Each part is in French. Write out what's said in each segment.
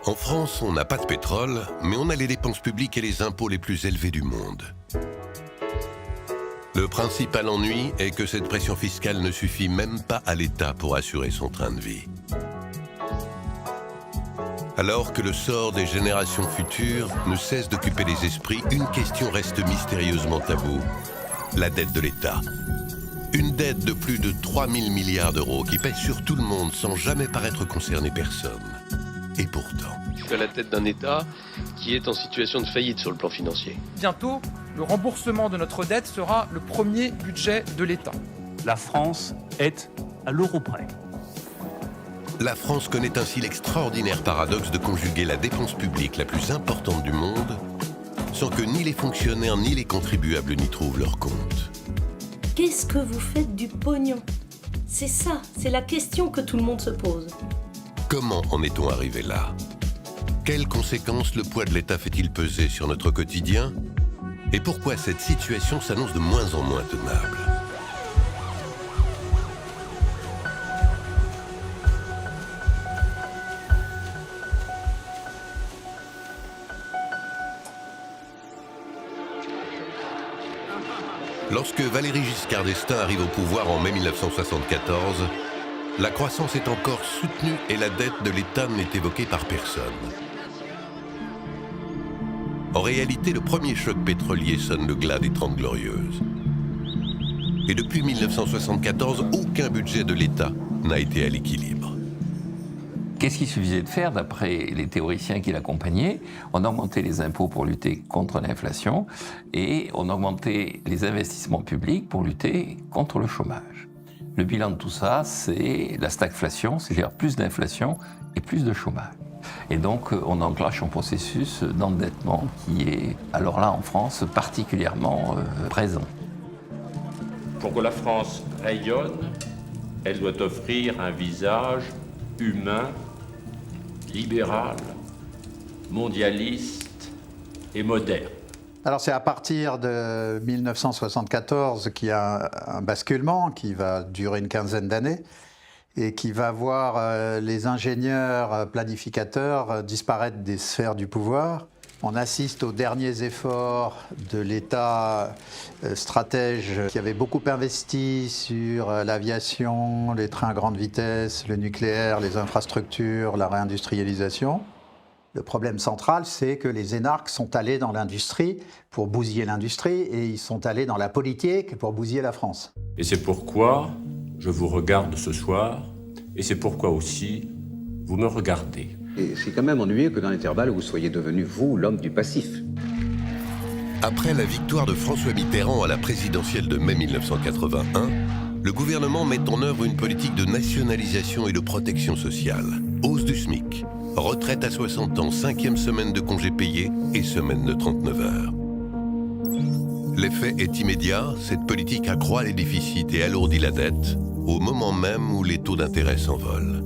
En France, on n'a pas de pétrole, mais on a les dépenses publiques et les impôts les plus élevés du monde. Le principal ennui est que cette pression fiscale ne suffit même pas à l'État pour assurer son train de vie. Alors que le sort des générations futures ne cesse d'occuper les esprits, une question reste mystérieusement taboue, la dette de l'État. Une dette de plus de 3 000 milliards d'euros qui pèse sur tout le monde sans jamais paraître concerner personne. Et pourtant... Je suis à la tête d'un État qui est en situation de faillite sur le plan financier. Bientôt, le remboursement de notre dette sera le premier budget de l'État. La France est à l'euro près. La France connaît ainsi l'extraordinaire paradoxe de conjuguer la dépense publique la plus importante du monde sans que ni les fonctionnaires ni les contribuables n'y trouvent leur compte. Qu'est-ce que vous faites du pognon? C'est ça, c'est la question que tout le monde se pose. Comment en est-on arrivé là? Quelles conséquences le poids de l'État fait-il peser sur notre quotidien? Et pourquoi cette situation s'annonce de moins en moins tenable? Lorsque Valéry Giscard d'Estaing arrive au pouvoir en mai 1974, la croissance est encore soutenue et la dette de l'État n'est évoquée par personne. En réalité, le premier choc pétrolier sonne le glas des 30 Glorieuses. Et depuis 1974, aucun budget de l'État n'a été à l'équilibre. Qu'est-ce qu'il suffisait de faire d'après les théoriciens qui l'accompagnaient? On augmentait les impôts pour lutter contre l'inflation et on augmentait les investissements publics pour lutter contre le chômage. Le bilan de tout ça, c'est la stagflation, c'est-à-dire plus d'inflation et plus de chômage. Et donc, on enclenche un processus d'endettement qui est, alors là, en France, particulièrement présent. Pour que la France rayonne, elle doit offrir un visage humain, libéral, mondialiste et moderne. Alors c'est à partir de 1974 qu'il y a un basculement qui va durer une quinzaine d'années et qui va voir les ingénieurs planificateurs disparaître des sphères du pouvoir. On assiste aux derniers efforts de l'État stratège qui avait beaucoup investi sur l'aviation, les trains à grande vitesse, le nucléaire, les infrastructures, la réindustrialisation. Le problème central, c'est que les énarques sont allés dans l'industrie pour bousiller l'industrie et ils sont allés dans la politique pour bousiller la France. Et c'est pourquoi je vous regarde ce soir, et c'est pourquoi aussi vous me regardez. Et c'est quand même ennuyeux que dans l'intervalle, vous soyez devenu, vous, l'homme du passif. Après la victoire de François Mitterrand à la présidentielle de mai 1981, le gouvernement met en œuvre une politique de nationalisation et de protection sociale. Hausse du SMIC, retraite à 60 ans, 5e semaine de congés payés et semaine de 39 heures. L'effet est immédiat, cette politique accroît les déficits et alourdit la dette, au moment même où les taux d'intérêt s'envolent.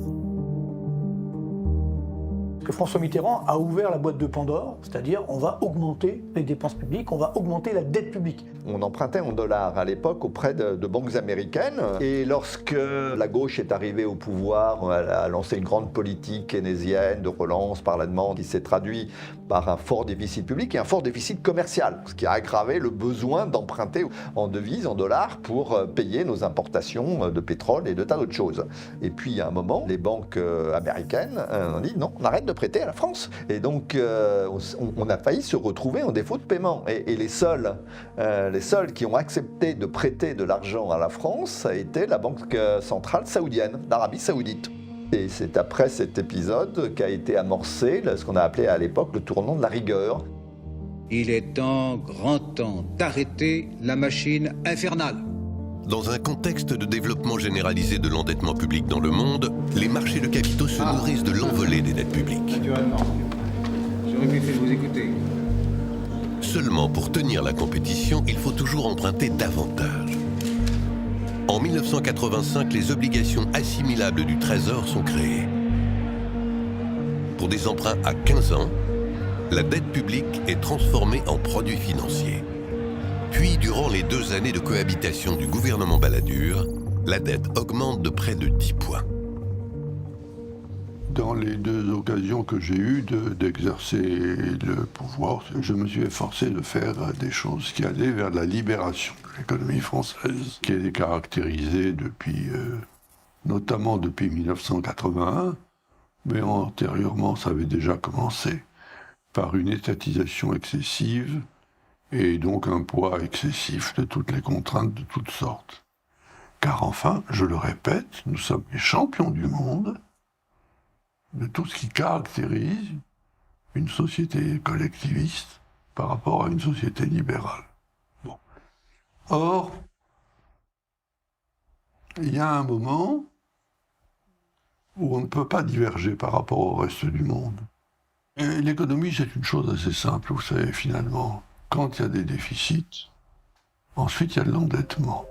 Que François Mitterrand a ouvert la boîte de Pandore, c'est-à-dire on va augmenter les dépenses publiques, on va augmenter la dette publique. On empruntait en dollars à l'époque auprès de banques américaines. Et lorsque la gauche est arrivée au pouvoir, elle a lancé une grande politique keynésienne de relance par la demande qui s'est traduit par un fort déficit public et un fort déficit commercial, ce qui a aggravé le besoin d'emprunter en devises, en dollars, pour payer nos importations de pétrole et de tas d'autres choses. Et puis à un moment, les banques américaines ont dit non, on arrête de prêter à la France. Et donc on a failli se retrouver en défaut de paiement. Et les seuls qui ont accepté de prêter de l'argent à la France, ça a été la Banque centrale saoudienne, d'Arabie Saoudite. Et c'est après cet épisode qu'a été amorcé ce qu'on a appelé à l'époque le tournant de la rigueur. Il est grand temps d'arrêter la machine infernale. Dans un contexte de développement généralisé de l'endettement public dans le monde, les marchés de capitaux se nourrissent de l'envolée des dettes publiques. Naturellement. J'aurais bien fait de vous écouter. Seulement, pour tenir la compétition, il faut toujours emprunter davantage. En 1985, les obligations assimilables du Trésor sont créées. Pour des emprunts à 15 ans, la dette publique est transformée en produit financier. Puis, durant les 2 années de cohabitation du gouvernement Balladur, la dette augmente de près de 10 points. Dans les deux occasions que j'ai eues d'exercer le pouvoir, je me suis efforcé de faire des choses qui allaient vers la libération de l'économie française, qui est caractérisée notamment depuis 1981, mais antérieurement ça avait déjà commencé, par une étatisation excessive et donc un poids excessif de toutes les contraintes de toutes sortes. Car enfin, je le répète, nous sommes les champions du monde de tout ce qui caractérise une société collectiviste par rapport à une société libérale. Bon. Or, il y a un moment où on ne peut pas diverger par rapport au reste du monde. Et l'économie, c'est une chose assez simple, vous savez, finalement. Quand il y a des déficits, ensuite il y a de l'endettement.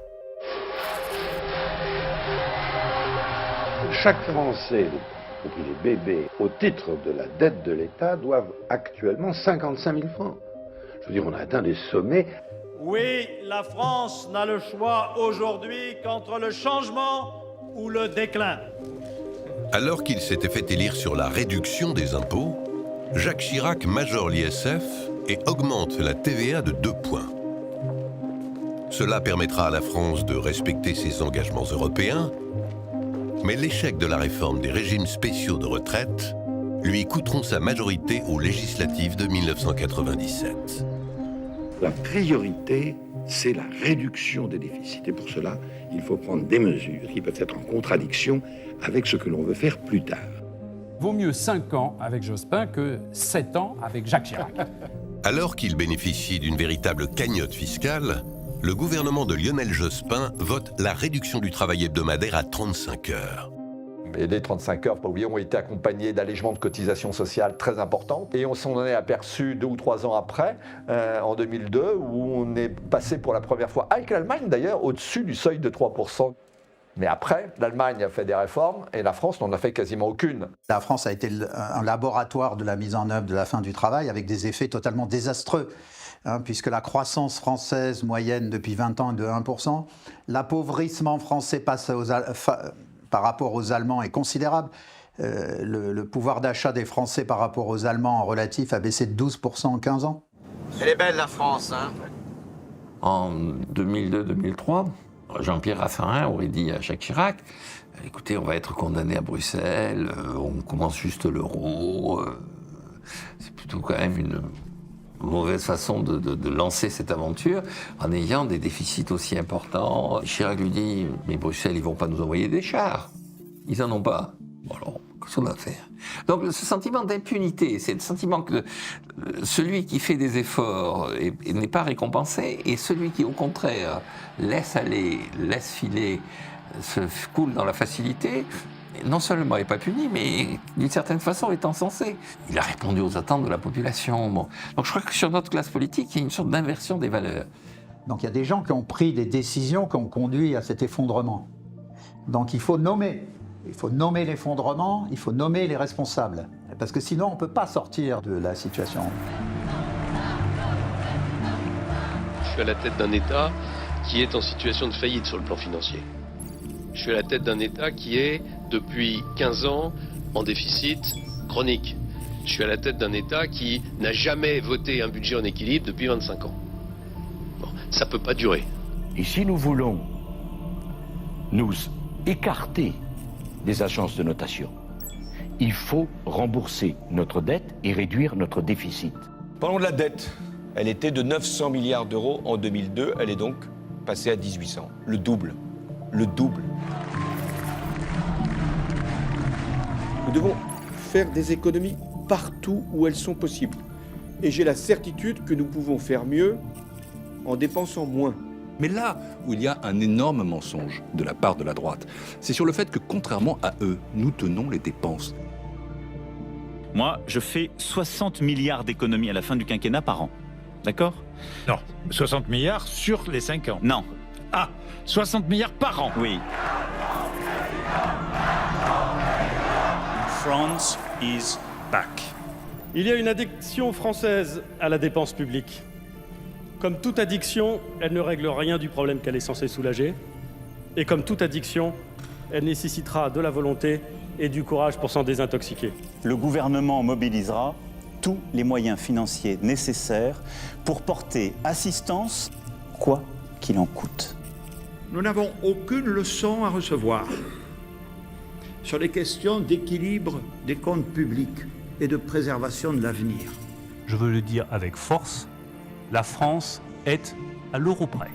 Chaque Français, y compris les bébés, au titre de la dette de l'État, doivent actuellement 55 000 francs. Je veux dire, on a atteint des sommets. Oui, la France n'a le choix aujourd'hui qu'entre le changement ou le déclin. Alors qu'il s'était fait élire sur la réduction des impôts, Jacques Chirac majore l'ISF et augmente la TVA de 2 points. Cela permettra à la France de respecter ses engagements européens, mais l'échec de la réforme des régimes spéciaux de retraite lui coûteront sa majorité aux législatives de 1997. La priorité, c'est la réduction des déficits. Et pour cela, il faut prendre des mesures qui peuvent être en contradiction avec ce que l'on veut faire plus tard. Vaut mieux 5 ans avec Jospin que 7 ans avec Jacques Chirac. Alors qu'il bénéficie d'une véritable cagnotte fiscale, le gouvernement de Lionel Jospin vote la réduction du travail hebdomadaire à 35 heures. Et les 35 heures, pas oublier, ont été accompagnés d'allégements de cotisations sociales très importants. Et on s'en est aperçu 2 ou 3 ans après, en 2002, où on est passé pour la première fois, avec l'Allemagne d'ailleurs, au-dessus du seuil de 3%. Mais après, l'Allemagne a fait des réformes et la France n'en a fait quasiment aucune. La France a été un laboratoire de la mise en œuvre de la fin du travail avec des effets totalement désastreux. Puisque la croissance française moyenne depuis 20 ans est de 1%, l'appauvrissement français par rapport aux Allemands est considérable. Le pouvoir d'achat des Français par rapport aux Allemands en relatif a baissé de 12% en 15 ans. Elle est belle la France, hein. En 2002-2003, Jean-Pierre Raffarin aurait dit à Jacques Chirac, écoutez, on va être condamné à Bruxelles, on commence juste l'euro, c'est plutôt quand même une mauvaise façon de lancer cette aventure en ayant des déficits aussi importants. Chirac lui dit, mais Bruxelles, ils vont pas nous envoyer des chars. Ils en ont pas. Bon alors, qu'est-ce qu'on va faire? Donc ce sentiment d'impunité, c'est le sentiment que celui qui fait des efforts n'est pas récompensé et celui qui, au contraire, laisse aller, laisse filer, se coule dans la facilité, non seulement n'est pas puni, mais d'une certaine façon est encensé. Il a répondu aux attentes de la population. Bon. Donc je crois que sur notre classe politique, il y a une sorte d'inversion des valeurs. Donc il y a des gens qui ont pris des décisions qui ont conduit à cet effondrement. Donc il faut nommer. Il faut nommer l'effondrement, il faut nommer les responsables. Parce que sinon, on ne peut pas sortir de la situation. Je suis à la tête d'un État qui est en situation de faillite sur le plan financier. Je suis à la tête d'un État qui est, depuis 15 ans, en déficit chronique. Je suis à la tête d'un État qui n'a jamais voté un budget en équilibre depuis 25 ans. Bon, ça ne peut pas durer. Et si nous voulons nous écarter des agences de notation, il faut rembourser notre dette et réduire notre déficit. Parlons de la dette. Elle était de 900 milliards d'euros en 2002. Elle est donc passée à 1800. Le double. Le double. Nous devons faire des économies partout où elles sont possibles. Et j'ai la certitude que nous pouvons faire mieux en dépensant moins. Mais là où il y a un énorme mensonge de la part de la droite, c'est sur le fait que, contrairement à eux, nous tenons les dépenses. Moi, je fais 60 milliards d'économies à la fin du quinquennat par an. D'accord? Non, 60 milliards sur les 5 ans. Non. Ah, 60 milliards par an. Oui. France is back. Il y a une addiction française à la dépense publique. Comme toute addiction, elle ne règle rien du problème qu'elle est censée soulager. Et comme toute addiction, elle nécessitera de la volonté et du courage pour s'en désintoxiquer. Le gouvernement mobilisera tous les moyens financiers nécessaires pour porter assistance, quoi qu'il en coûte. Nous n'avons aucune leçon à recevoir sur les questions d'équilibre des comptes publics et de préservation de l'avenir. Je veux le dire avec force, la France est à l'euro près.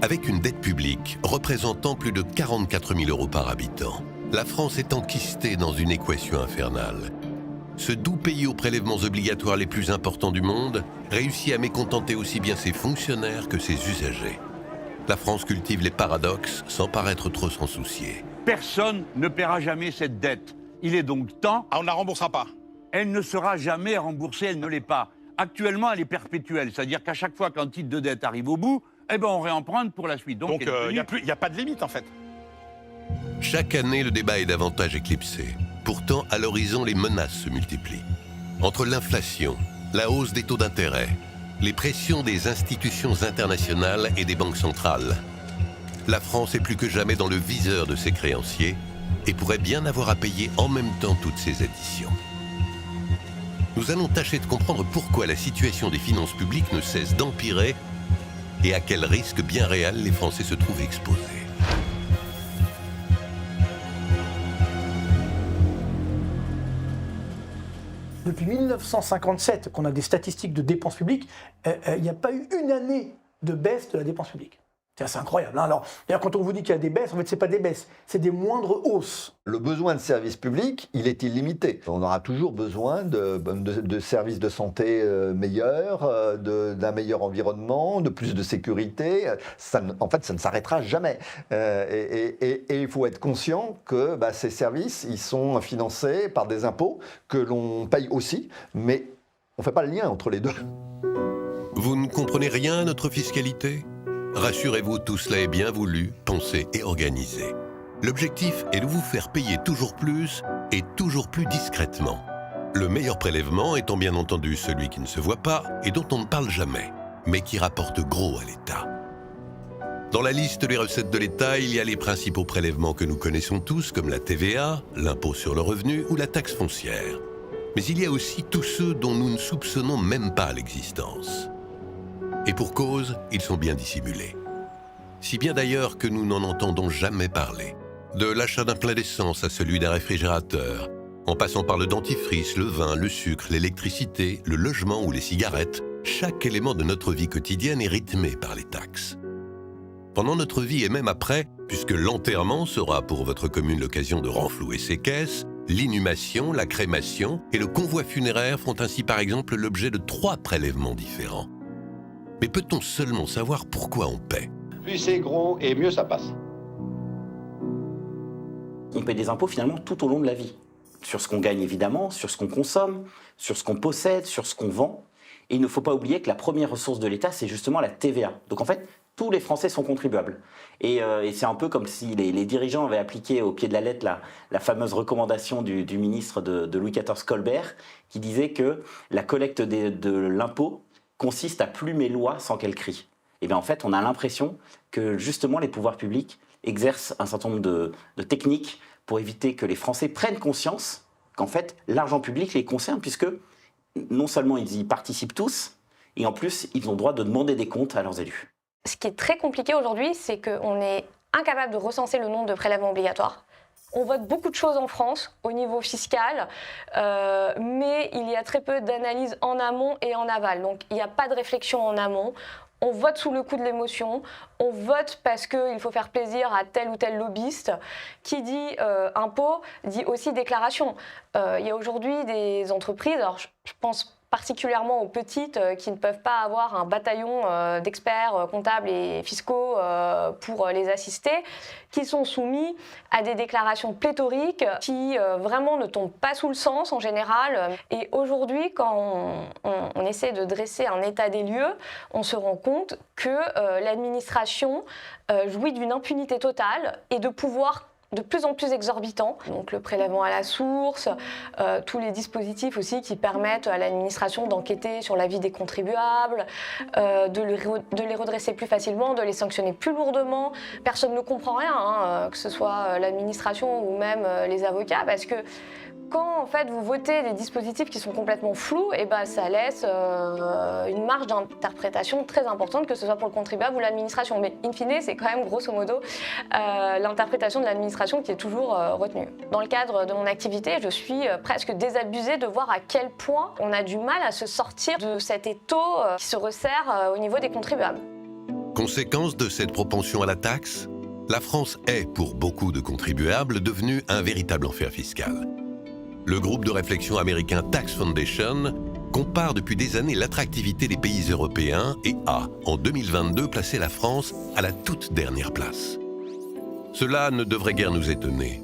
Avec une dette publique représentant plus de 44 000 € par habitant, la France est enquistée dans une équation infernale. Ce doux pays aux prélèvements obligatoires les plus importants du monde réussit à mécontenter aussi bien ses fonctionnaires que ses usagers. La France cultive les paradoxes sans paraître trop s'en soucier. Personne ne paiera jamais cette dette. Il est donc temps... Ah, on ne la remboursera pas. Elle ne sera jamais remboursée, elle ne l'est pas. Actuellement, elle est perpétuelle, c'est-à-dire qu'à chaque fois qu'un titre de dette arrive au bout, eh ben, on réemprunte pour la suite. Donc il n'y a pas de limite en fait. Chaque année, le débat est davantage éclipsé. Pourtant, à l'horizon, les menaces se multiplient. Entre l'inflation, la hausse des taux d'intérêt, les pressions des institutions internationales et des banques centrales, la France est plus que jamais dans le viseur de ses créanciers et pourrait bien avoir à payer en même temps toutes ces additions. Nous allons tâcher de comprendre pourquoi la situation des finances publiques ne cesse d'empirer et à quel risque bien réel les Français se trouvent exposés. Depuis 1957 qu'on a des statistiques de dépenses publiques, il n'y a pas eu une année de baisse de la dépense publique. C'est incroyable. Hein. Alors, quand on vous dit qu'il y a des baisses, en fait, ce n'est pas des baisses, c'est des moindres hausses. Le besoin de services publics, il est illimité. On aura toujours besoin de services de santé meilleurs, d'un meilleur environnement, de plus de sécurité. En fait, ça ne s'arrêtera jamais. Et il faut être conscient que ces services, ils sont financés par des impôts que l'on paye aussi, mais on ne fait pas le lien entre les deux. Vous ne comprenez rien à notre fiscalité ? Rassurez-vous, tout cela est bien voulu, pensé et organisé. L'objectif est de vous faire payer toujours plus et toujours plus discrètement. Le meilleur prélèvement étant bien entendu celui qui ne se voit pas et dont on ne parle jamais, mais qui rapporte gros à l'État. Dans la liste des recettes de l'État, il y a les principaux prélèvements que nous connaissons tous, comme la TVA, l'impôt sur le revenu ou la taxe foncière. Mais il y a aussi tous ceux dont nous ne soupçonnons même pas l'existence. Et pour cause, ils sont bien dissimulés. Si bien d'ailleurs que nous n'en entendons jamais parler. De l'achat d'un plein d'essence à celui d'un réfrigérateur, en passant par le dentifrice, le vin, le sucre, l'électricité, le logement ou les cigarettes, chaque élément de notre vie quotidienne est rythmé par les taxes. Pendant notre vie et même après, puisque l'enterrement sera pour votre commune l'occasion de renflouer ses caisses, l'inhumation, la crémation et le convoi funéraire font ainsi par exemple l'objet de 3 prélèvements différents. Mais peut-on seulement savoir pourquoi on paie ? Plus c'est gros et mieux ça passe. On paie des impôts finalement tout au long de la vie. Sur ce qu'on gagne évidemment, sur ce qu'on consomme, sur ce qu'on possède, sur ce qu'on vend. Et il ne faut pas oublier que la première ressource de l'État, c'est justement la TVA. Donc en fait, tous les Français sont contribuables. Et c'est un peu comme si les dirigeants avaient appliqué au pied de la lettre la fameuse recommandation du ministre de Louis XIV Colbert, qui disait que la collecte de l'impôt consiste à plumer loi sans qu'elle crie. Et bien en fait, on a l'impression que justement les pouvoirs publics exercent un certain nombre de techniques pour éviter que les Français prennent conscience qu'en fait, l'argent public les concerne, puisque non seulement ils y participent tous, et en plus, ils ont le droit de demander des comptes à leurs élus. Ce qui est très compliqué aujourd'hui, c'est qu'on est incapable de recenser le nombre de prélèvements obligatoires. On vote beaucoup de choses en France au niveau fiscal, mais il y a très peu d'analyse en amont et en aval. Donc il n'y a pas de réflexion en amont. On vote sous le coup de l'émotion, on vote parce qu'il faut faire plaisir à tel ou tel lobbyiste. Qui dit impôt dit aussi déclaration. Il y a aujourd'hui des entreprises, alors je pense particulièrement aux petites qui ne peuvent pas avoir un bataillon d'experts comptables et fiscaux pour les assister, qui sont soumis à des déclarations pléthoriques qui vraiment ne tombent pas sous le sens en général. Et aujourd'hui, quand on essaie de dresser un état des lieux, on se rend compte que l'administration jouit d'une impunité totale et de pouvoirs de plus en plus exorbitants. Donc le prélèvement à la source, tous les dispositifs aussi qui permettent à l'administration d'enquêter sur la vie des contribuables, de les redresser plus facilement, de les sanctionner plus lourdement. Personne ne comprend rien, hein, que ce soit l'administration ou même les avocats, parce que quand en fait vous votez des dispositifs qui sont complètement flous, et ben ça laisse une marge d'interprétation très importante, que ce soit pour le contribuable ou l'administration. Mais in fine, c'est quand même grosso modo l'interprétation de l'administration qui est toujours retenue. Dans le cadre de mon activité, je suis presque désabusée de voir à quel point on a du mal à se sortir de cet étau qui se resserre au niveau des contribuables. Conséquence de cette propension à la taxe, la France est, pour beaucoup de contribuables, devenue un véritable enfer fiscal. Le groupe de réflexion américain Tax Foundation compare depuis des années l'attractivité des pays européens et a, en 2022, placé la France à la toute dernière place. Cela ne devrait guère nous étonner.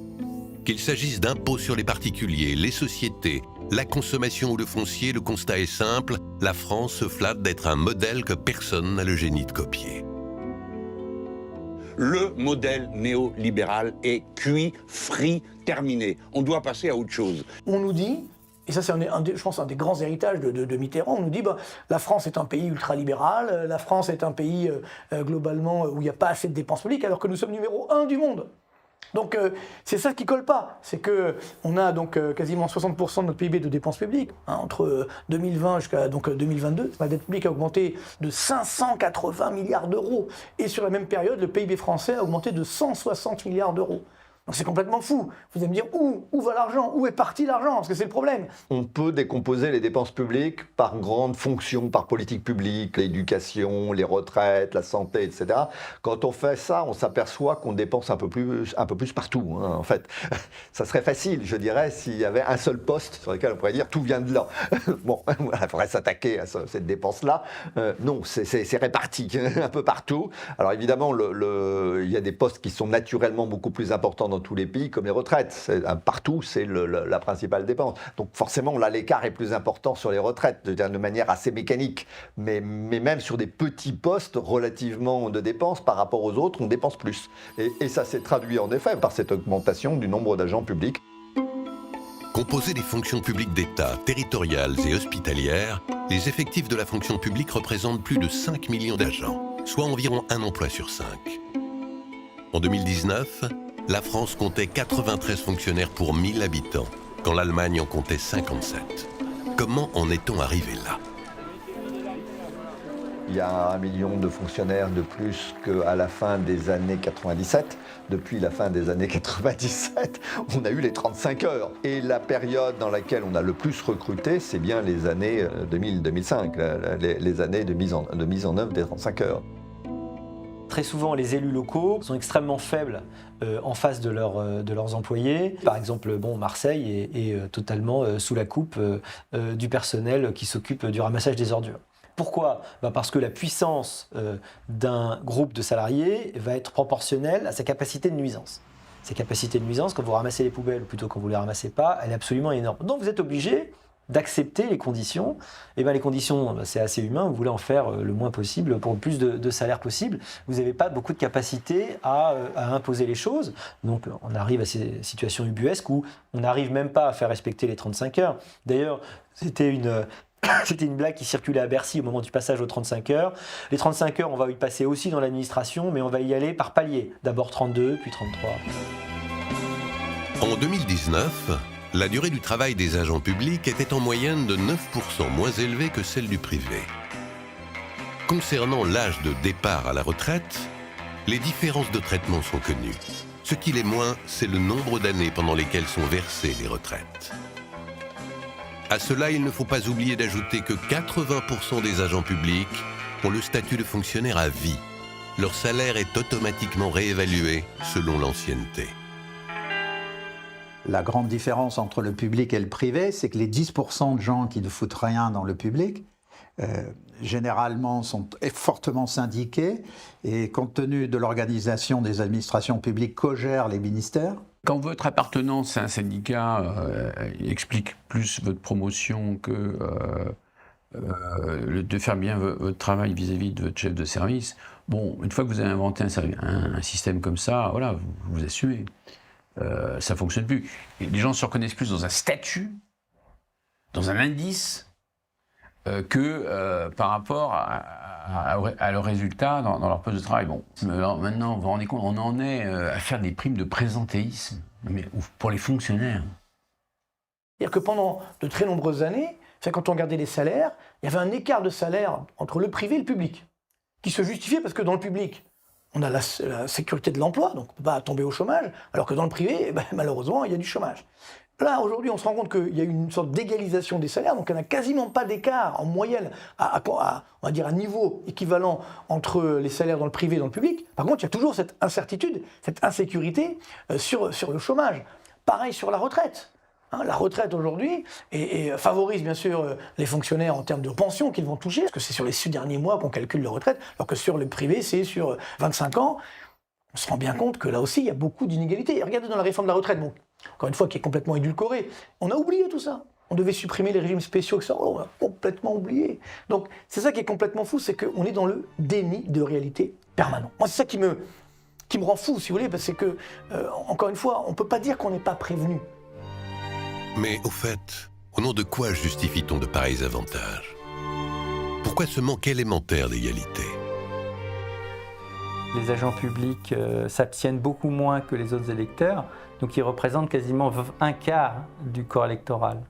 Qu'il s'agisse d'impôts sur les particuliers, les sociétés, la consommation ou le foncier, le constat est simple, la France se flatte d'être un modèle que personne n'a le génie de copier. Le modèle néolibéral est cuit, frit, terminé. On doit passer à autre chose. On nous dit, et ça c'est je pense un des grands héritages de Mitterrand, on nous dit la France est un pays ultralibéral, la France est un pays globalement où il n'y a pas assez de dépenses publiques, alors que nous sommes numéro 1 du monde. Donc c'est ça qui colle pas, c'est qu'on a donc quasiment 60% de notre PIB de dépenses publiques, hein, entre 2020 jusqu'à 2022, la dette publique a augmenté de 580 milliards d'euros, et sur la même période, le PIB français a augmenté de 160 milliards d'euros. Donc c'est complètement fou. Vous allez me dire, où va l'argent? Où est parti l'argent? Parce que c'est le problème. On peut décomposer les dépenses publiques par grandes fonctions, par politique publique, l'éducation, les retraites, la santé, etc. Quand on fait ça, on s'aperçoit qu'on dépense un peu plus partout. Hein, en fait, ça serait facile, je dirais, s'il y avait un seul poste sur lequel on pourrait dire tout vient de là. Bon, il faudrait s'attaquer à cette dépense-là. Non, c'est réparti un peu partout. Alors évidemment, il y a des postes qui sont naturellement beaucoup plus importants dans tous les pays, comme les retraites. Partout, c'est la principale dépense. Donc forcément, là, l'écart est plus important sur les retraites, de manière assez mécanique. Mais même sur des petits postes relativement de dépenses par rapport aux autres, on dépense plus. Et ça s'est traduit en effet par cette augmentation du nombre d'agents publics. Composés des fonctions publiques d'État, territoriales et hospitalières, les effectifs de la fonction publique représentent plus de 5 millions d'agents, soit environ un emploi sur 5. En 2019, la France comptait 93 fonctionnaires pour 1000 habitants, quand l'Allemagne en comptait 57. Comment en est-on arrivé là ? Il y a 1 million de fonctionnaires de plus qu'à la fin des années 97. Depuis la fin des années 97, on a eu les 35 heures. Et la période dans laquelle on a le plus recruté, c'est bien les années 2000-2005, les années de mise en œuvre des 35 heures. Très souvent, les élus locaux sont extrêmement faibles en face de leurs employés. Par exemple, Marseille est totalement sous la coupe du personnel qui s'occupe du ramassage des ordures. Pourquoi ? Parce que la puissance d'un groupe de salariés va être proportionnelle à sa capacité de nuisance. Sa capacité de nuisance, quand vous ramassez les poubelles ou plutôt quand vous ne les ramassez pas, elle est absolument énorme. Donc vous êtes obligé d'accepter les conditions. Et les conditions, c'est assez humain, vous voulez en faire le moins possible pour le plus de salaire possible. Vous n'avez pas beaucoup de capacité à imposer les choses. Donc on arrive à ces situations ubuesques où on n'arrive même pas à faire respecter les 35 heures. D'ailleurs, c'était une blague qui circulait à Bercy au moment du passage aux 35 heures. Les 35 heures, on va y passer aussi dans l'administration, mais on va y aller par paliers. D'abord 32, puis 33. En 2019, la durée du travail des agents publics était en moyenne de 9% moins élevée que celle du privé. Concernant l'âge de départ à la retraite, les différences de traitement sont connues. Ce qui l'est moins, c'est le nombre d'années pendant lesquelles sont versées les retraites. À cela, il ne faut pas oublier d'ajouter que 80% des agents publics ont le statut de fonctionnaire à vie. Leur salaire est automatiquement réévalué selon l'ancienneté. La grande différence entre le public et le privé, c'est que les 10% de gens qui ne foutent rien dans le public, généralement sont fortement syndiqués et compte tenu de l'organisation des administrations publiques co-gèrent les ministères. Quand votre appartenance à un syndicat explique plus votre promotion que de faire bien votre travail vis-à-vis de votre chef de service, bon, une fois que vous avez inventé un système comme ça, voilà, vous assumez. ça ne fonctionne plus. Et les gens se reconnaissent plus dans un statut, dans un indice, que par rapport à leurs résultats dans leur poste de travail. Bon, alors maintenant, vous vous rendez compte, on en est à faire des primes de présentéisme, mais pour les fonctionnaires. C'est-à-dire que pendant de très nombreuses années, quand on regardait les salaires, il y avait un écart de salaire entre le privé et le public, qui se justifiait parce que dans le public, on a la sécurité de l'emploi, donc on ne peut pas tomber au chômage, alors que dans le privé, malheureusement, il y a du chômage. Là, aujourd'hui, on se rend compte qu'il y a une sorte d'égalisation des salaires, donc il n'y a quasiment pas d'écart en moyenne, on va dire, à niveau équivalent entre les salaires dans le privé et dans le public. Par contre, il y a toujours cette incertitude, cette insécurité sur le chômage. Pareil sur la retraite. La retraite aujourd'hui favorise bien sûr les fonctionnaires en termes de pension qu'ils vont toucher, parce que c'est sur les 6 derniers mois qu'on calcule leur retraite, alors que sur le privé, c'est sur 25 ans. On se rend bien compte que là aussi, il y a beaucoup d'inégalités. Et regardez dans la réforme de la retraite, bon, encore une fois, qui est complètement édulcorée, on a oublié tout ça. On devait supprimer les régimes spéciaux, etc. On a complètement oublié. Donc c'est ça qui est complètement fou, c'est qu'on est dans le déni de réalité permanent. Moi, c'est ça qui me rend fou, si vous voulez, parce que, encore une fois, on ne peut pas dire qu'on n'est pas prévenu. Mais au fait, au nom de quoi justifie-t-on de pareils avantages? Pourquoi ce manque élémentaire d'égalité? Les agents publics s'abstiennent beaucoup moins que les autres électeurs, donc ils représentent quasiment un quart du corps électoral.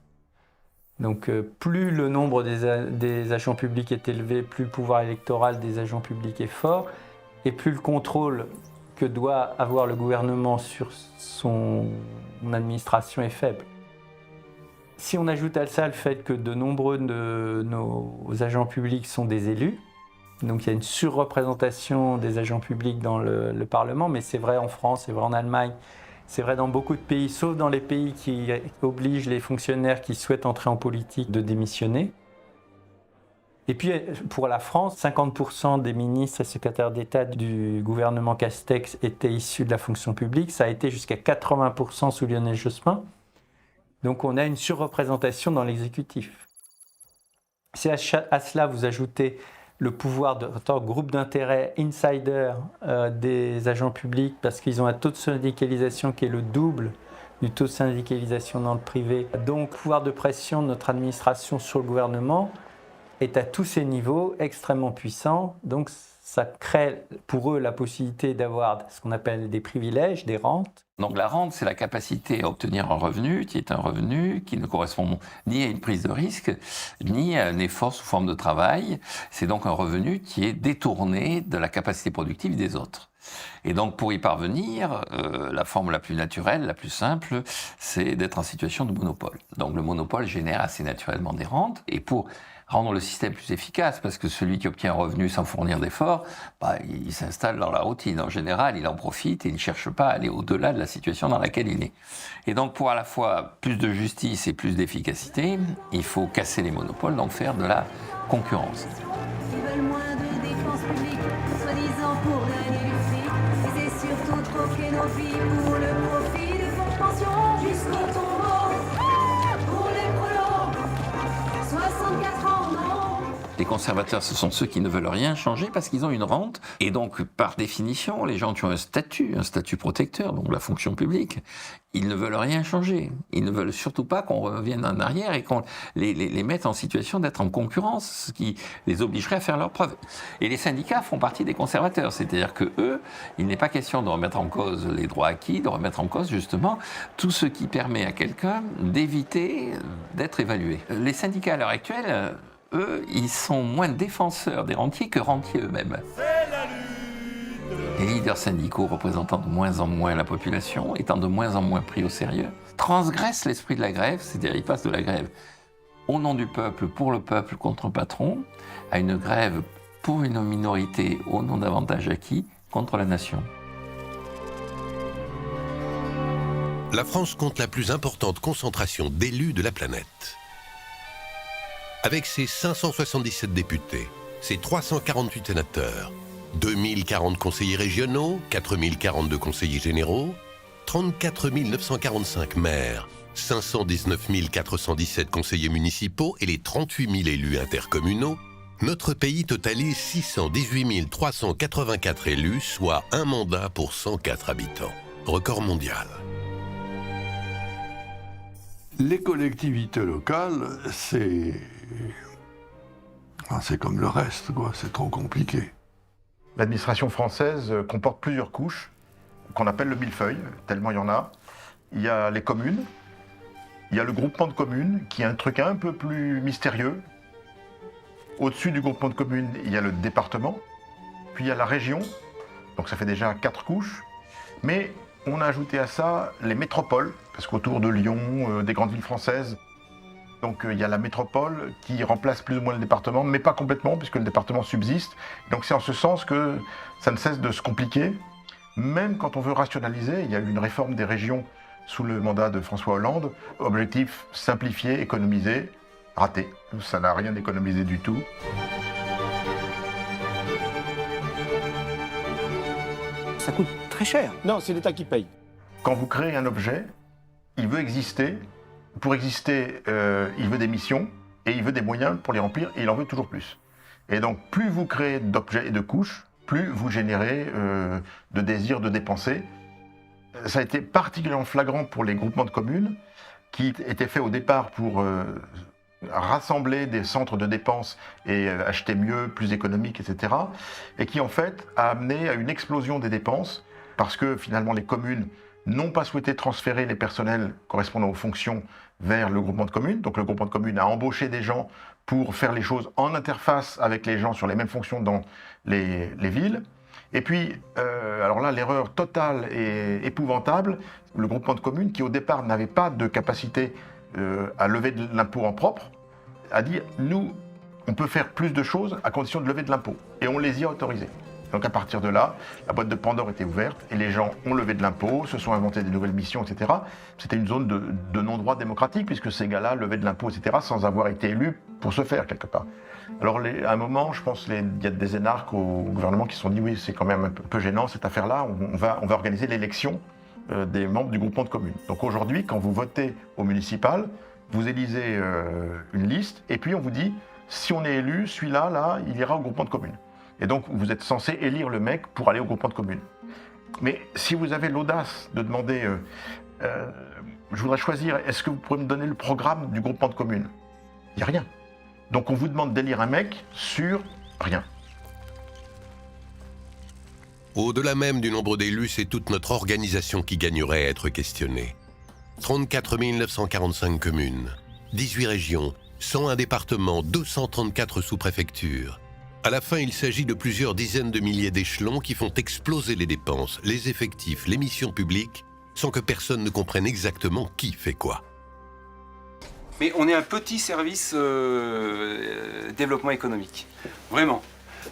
Donc plus le nombre des agents publics est élevé, plus le pouvoir électoral des agents publics est fort, et plus le contrôle que doit avoir le gouvernement sur son administration est faible. Si on ajoute à ça le fait que de nombreux de nos agents publics sont des élus, donc il y a une surreprésentation des agents publics dans le Parlement, mais c'est vrai en France, c'est vrai en Allemagne, c'est vrai dans beaucoup de pays, sauf dans les pays qui obligent les fonctionnaires qui souhaitent entrer en politique de démissionner. Et puis pour la France, 50% des ministres et secrétaires d'État du gouvernement Castex étaient issus de la fonction publique, ça a été jusqu'à 80% sous Lionel Jospin. Donc on a une surreprésentation dans l'exécutif. Si à cela vous ajoutez le pouvoir en tant que groupe d'intérêt insider des agents publics, parce qu'ils ont un taux de syndicalisation qui est le double du taux de syndicalisation dans le privé, donc le pouvoir de pression de notre administration sur le gouvernement est à tous ces niveaux extrêmement puissant, donc ça crée pour eux la possibilité d'avoir ce qu'on appelle des privilèges, des rentes. Donc la rente, c'est la capacité à obtenir un revenu qui est un revenu qui ne correspond ni à une prise de risque, ni à un effort sous forme de travail. C'est donc un revenu qui est détourné de la capacité productive des autres. Et donc pour y parvenir, la forme la plus naturelle, la plus simple, c'est d'être en situation de monopole. Donc le monopole génère assez naturellement des rentes, et pour rendre le système plus efficace, parce que celui qui obtient un revenu sans fournir d'efforts, il s'installe dans la routine. En général, il en profite et il ne cherche pas à aller au-delà de la situation dans laquelle il est. Et donc, pour à la fois plus de justice et plus d'efficacité, il faut casser les monopoles, donc faire de la concurrence. Ils veulent moins de dépenses publiques, soi-disant pour gagner du fric. Et c'est surtout troquer nos vies pour le profit des fonds de pension jusqu'au tombeau. Pour les prolos, 64 ans. Les conservateurs, ce sont ceux qui ne veulent rien changer parce qu'ils ont une rente. Et donc, par définition, les gens qui ont un statut protecteur, donc la fonction publique, ils ne veulent rien changer. Ils ne veulent surtout pas qu'on revienne en arrière et qu'on les mette en situation d'être en concurrence, ce qui les obligerait à faire leurs preuves. Et les syndicats font partie des conservateurs, c'est-à-dire que eux, il n'est pas question de remettre en cause les droits acquis, de remettre en cause justement tout ce qui permet à quelqu'un d'éviter d'être évalué. Les syndicats à l'heure actuelle, eux, ils sont moins défenseurs des rentiers que rentiers eux-mêmes. Les leaders syndicaux représentant de moins en moins la population, étant de moins en moins pris au sérieux, transgressent l'esprit de la grève, c'est-à-dire ils passent de la grève au nom du peuple, pour le peuple, contre le patron, à une grève pour une minorité au nom d'avantages acquis, contre la nation. La France compte la plus importante concentration d'élus de la planète. Avec ses 577 députés, ses 348 sénateurs, 2040 conseillers régionaux, 4042 conseillers généraux, 34 945 maires, 519 417 conseillers municipaux et les 38 000 élus intercommunaux, notre pays totalise 618 384 élus, soit un mandat pour 104 habitants. Record mondial. Les collectivités locales, c'est comme le reste, quoi. C'est trop compliqué. L'administration française comporte plusieurs couches, qu'on appelle le millefeuille, tellement il y en a. Il y a les communes, il y a le groupement de communes, qui est un truc un peu plus mystérieux. Au-dessus du groupement de communes, il y a le département, puis il y a la région, donc ça fait déjà 4 couches. Mais on a ajouté à ça les métropoles, parce qu'autour de Lyon, des grandes villes françaises, donc il y a la métropole qui remplace plus ou moins le département, mais pas complètement, puisque le département subsiste. Donc c'est en ce sens que ça ne cesse de se compliquer. Même quand on veut rationaliser, il y a eu une réforme des régions sous le mandat de François Hollande. Objectif, simplifier, économiser. Raté. Ça n'a rien économisé du tout. Ça coûte très cher. Non, c'est l'État qui paye. Quand vous créez un objet, il veut exister. Pour exister, il veut des missions et il veut des moyens pour les remplir et il en veut toujours plus. Et donc, plus vous créez d'objets et de couches, plus vous générez de désirs de dépenser. Ça a été particulièrement flagrant pour les groupements de communes qui étaient faits au départ pour rassembler des centres de dépenses et acheter mieux, plus économique, etc. Et qui en fait a amené à une explosion des dépenses parce que finalement les communes n'ont pas souhaité transférer les personnels correspondant aux fonctions vers le groupement de communes. Donc le groupement de communes a embauché des gens pour faire les choses en interface avec les gens sur les mêmes fonctions dans les villes. Et puis, alors là, l'erreur totale et épouvantable, le groupement de communes, qui au départ n'avait pas de capacité à lever de l'impôt en propre, a dit, nous, on peut faire plus de choses à condition de lever de l'impôt. Et on les y a autorisés. Donc à partir de là, la boîte de Pandore était ouverte et les gens ont levé de l'impôt, se sont inventés des nouvelles missions, etc. C'était une zone de non-droit démocratique puisque ces gars-là levaient de l'impôt, etc. sans avoir été élus pour se faire quelque part. Alors à un moment, je pense qu'il y a des énarques au gouvernement qui se sont dit oui, c'est quand même un peu gênant cette affaire-là, on va organiser l'élection des membres du groupement de communes. Donc aujourd'hui, quand vous votez au municipal, vous élisez une liste et puis on vous dit si on est élu, celui-là, là, il ira au groupement de communes. Et donc, vous êtes censé élire le mec pour aller au groupement de communes. Mais si vous avez l'audace de demander je voudrais choisir, est-ce que vous pourrez me donner le programme du groupement de communes? Il n'y a rien. Donc, on vous demande d'élire un mec sur rien. Au-delà même du nombre d'élus, c'est toute notre organisation qui gagnerait à être questionnée. 34 945 communes, 18 régions, 101 départements, 234 sous-préfectures. À la fin, il s'agit de plusieurs dizaines de milliers d'échelons qui font exploser les dépenses, les effectifs, les missions publiques, sans que personne ne comprenne exactement qui fait quoi. Mais on est un petit service développement économique. Vraiment.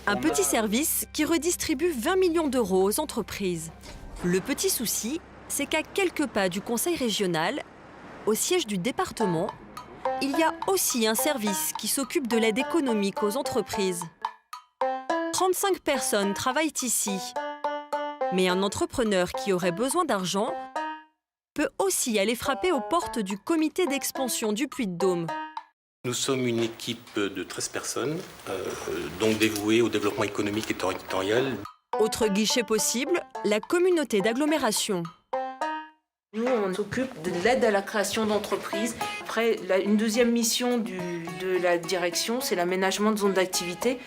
Un petit service qui redistribue 20 millions d'euros aux entreprises. Le petit souci, c'est qu'à quelques pas du conseil régional, au siège du département, il y a aussi un service qui s'occupe de l'aide économique aux entreprises. 35 personnes travaillent ici. Mais un entrepreneur qui aurait besoin d'argent peut aussi aller frapper aux portes du comité d'expansion du Puy-de-Dôme. Nous sommes une équipe de 13 personnes, donc dévouées au développement économique et territorial. Autre guichet possible, la communauté d'agglomération. Nous, on s'occupe de l'aide à la création d'entreprises. Après, une deuxième mission de la direction, c'est l'aménagement de zones d'activité.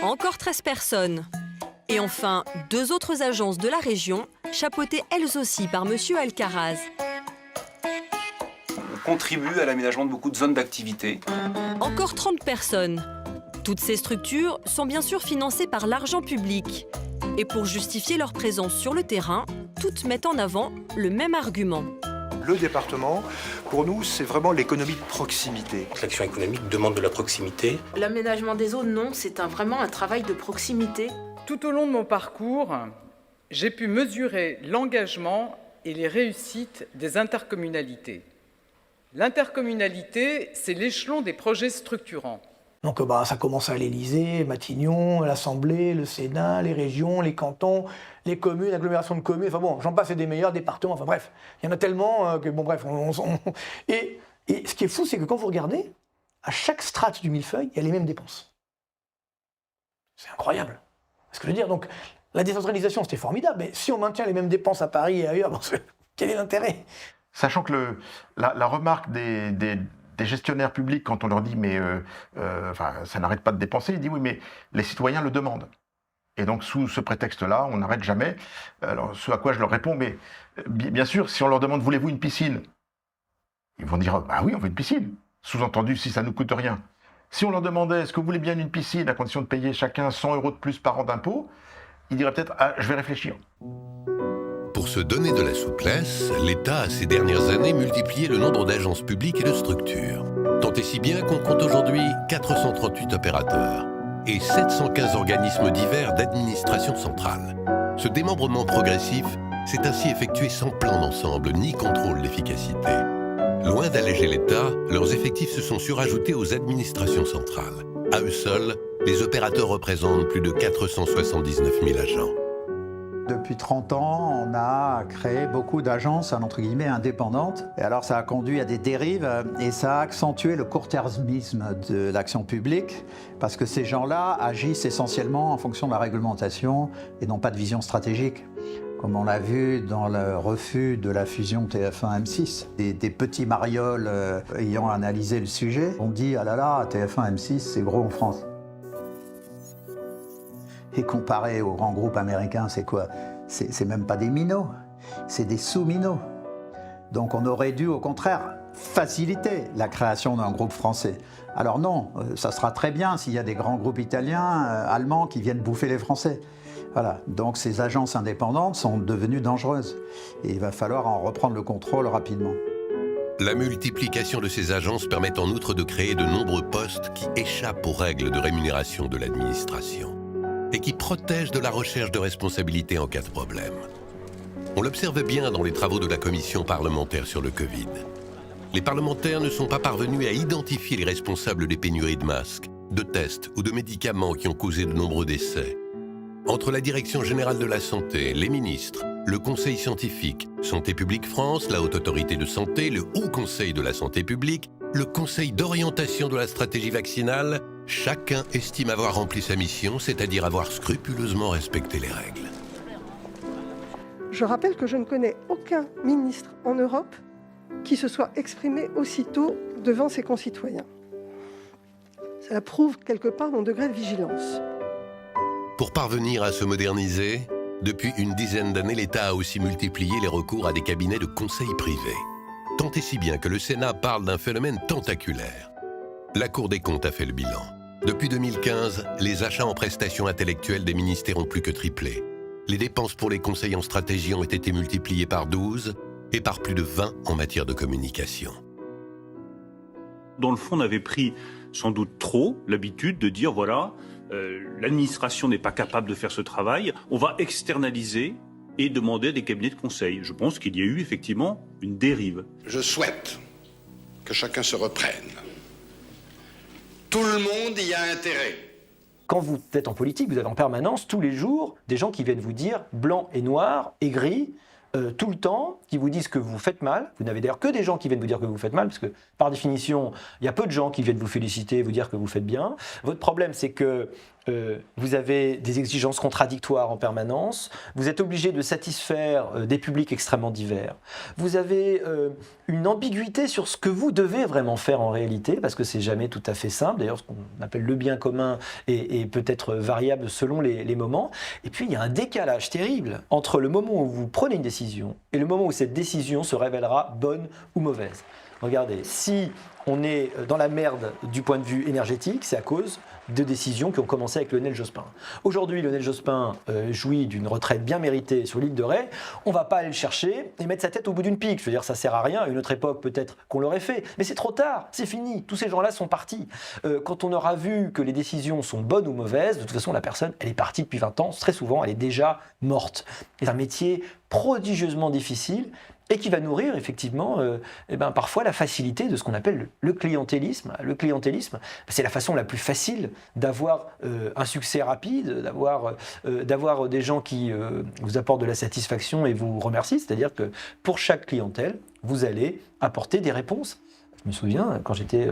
Encore 13 personnes. Et enfin, 2 autres agences de la région, chapeautées elles aussi par Monsieur Alcaraz. On contribue à l'aménagement de beaucoup de zones d'activité. Encore 30 personnes. Toutes ces structures sont bien sûr financées par l'argent public. Et pour justifier leur présence sur le terrain, toutes mettent en avant le même argument. Le département, pour nous, c'est vraiment l'économie de proximité. L'action économique demande de la proximité. L'aménagement des zones, non, c'est vraiment un travail de proximité. Tout au long de mon parcours, j'ai pu mesurer l'engagement et les réussites des intercommunalités. L'intercommunalité, c'est l'échelon des projets structurants. Donc ça commence à l'Élysée, Matignon, l'Assemblée, le Sénat, les régions, les cantons, les communes, l'agglomération de communes, enfin bon, j'en passe et des meilleurs départements, enfin bref, il y en a tellement que bon bref, et ce qui est fou, c'est que quand vous regardez, à chaque strate du millefeuille, il y a les mêmes dépenses. C'est incroyable. Ce que je veux dire, donc la décentralisation c'était formidable, mais si on maintient les mêmes dépenses à Paris et ailleurs, quel est l'intérêt ? Sachant que la remarque des gestionnaires publics, quand on leur dit mais ça n'arrête pas de dépenser, ils disent oui mais les citoyens le demandent. Et donc sous ce prétexte-là, on n'arrête jamais. Alors ce à quoi je leur réponds, mais bien sûr, si on leur demande voulez-vous une piscine, ils vont dire bah oui on veut une piscine. Sous-entendu si ça ne nous coûte rien. Si on leur demandait est-ce que vous voulez bien une piscine à condition de payer chacun 100 € de plus par an d'impôts, ils diraient peut-être ah, je vais réfléchir. Pour se donner de la souplesse, l'État a ces dernières années multiplié le nombre d'agences publiques et de structures. Tant et si bien qu'on compte aujourd'hui 438 opérateurs et 715 organismes divers d'administration centrale. Ce démembrement progressif s'est ainsi effectué sans plan d'ensemble ni contrôle d'efficacité. Loin d'alléger l'État, leurs effectifs se sont surajoutés aux administrations centrales. À eux seuls, les opérateurs représentent plus de 479 000 agents. Depuis 30 ans, on a créé beaucoup d'agences, entre guillemets, indépendantes. Et alors ça a conduit à des dérives et ça a accentué le court-termisme de l'action publique parce que ces gens-là agissent essentiellement en fonction de la réglementation et n'ont pas de vision stratégique. Comme on l'a vu dans le refus de la fusion TF1-M6. Des petits marioles ayant analysé le sujet ont dit « Ah là là, TF1-M6, c'est gros en France ». Et comparé aux grands groupes américains, c'est quoi? C'est même pas des minots, c'est des sous-minots. Donc on aurait dû, au contraire, faciliter la création d'un groupe français. Alors non, ça sera très bien s'il y a des grands groupes italiens, allemands qui viennent bouffer les Français. Voilà, donc ces agences indépendantes sont devenues dangereuses. Et il va falloir en reprendre le contrôle rapidement. La multiplication de ces agences permet en outre de créer de nombreux postes qui échappent aux règles de rémunération de l'administration et qui protègent de la recherche de responsabilité en cas de problème. On l'observe bien dans les travaux de la commission parlementaire sur le Covid. Les parlementaires ne sont pas parvenus à identifier les responsables des pénuries de masques, de tests ou de médicaments qui ont causé de nombreux décès. Entre la Direction générale de la santé, les ministres, le Conseil scientifique, Santé publique France, la Haute Autorité de Santé, le Haut Conseil de la Santé publique, le Conseil d'orientation de la stratégie vaccinale, chacun estime avoir rempli sa mission, c'est-à-dire avoir scrupuleusement respecté les règles. Je rappelle que je ne connais aucun ministre en Europe qui se soit exprimé aussitôt devant ses concitoyens. Cela prouve quelque part mon degré de vigilance. Pour parvenir à se moderniser, depuis une dizaine d'années, l'État a aussi multiplié les recours à des cabinets de conseil privés. Tant et si bien que le Sénat parle d'un phénomène tentaculaire. La Cour des comptes a fait le bilan. Depuis 2015, les achats en prestations intellectuelles des ministères ont plus que triplé. Les dépenses pour les conseils en stratégie ont été multipliées par 12 et par plus de 20 en matière de communication. Dans le fond, on avait pris sans doute trop l'habitude de dire voilà, l'administration n'est pas capable de faire ce travail, on va externaliser et demander à des cabinets de conseil. Je pense qu'il y a eu effectivement une dérive. Je souhaite que chacun se reprenne. Tout le monde y a intérêt. Quand vous êtes en politique, vous avez en permanence, tous les jours, des gens qui viennent vous dire blanc et noir et gris, tout le temps, qui vous disent que vous faites mal. Vous n'avez d'ailleurs que des gens qui viennent vous dire que vous faites mal, parce que par définition, il y a peu de gens qui viennent vous féliciter, vous dire que vous faites bien. Votre problème, c'est que vous avez des exigences contradictoires en permanence, vous êtes obligé de satisfaire des publics extrêmement divers, vous avez une ambiguïté sur ce que vous devez vraiment faire en réalité, parce que c'est jamais tout à fait simple, d'ailleurs ce qu'on appelle le bien commun est peut-être variable selon les moments, et puis il y a un décalage terrible entre le moment où vous prenez une décision et le moment où cette décision se révélera bonne ou mauvaise. Regardez, si on est dans la merde du point de vue énergétique, c'est à cause de décisions qui ont commencé avec Lionel Jospin. Aujourd'hui, Lionel Jospin jouit d'une retraite bien méritée sur l'île de Ré. On ne va pas aller le chercher et mettre sa tête au bout d'une pique. Je veux dire, ça ne sert à rien. À une autre époque, peut-être qu'on l'aurait fait. Mais c'est trop tard, c'est fini. Tous ces gens-là sont partis. Quand on aura vu que les décisions sont bonnes ou mauvaises, de toute façon, la personne, elle est partie depuis 20 ans. Très souvent, elle est déjà morte. C'est un métier prodigieusement difficile et qui va nourrir effectivement parfois la facilité de ce qu'on appelle le clientélisme. Le clientélisme, c'est la façon la plus facile d'avoir un succès rapide, d'avoir des gens qui vous apportent de la satisfaction et vous remercient. C'est-à-dire que pour chaque clientèle, vous allez apporter des réponses. Je me souviens, quand j'étais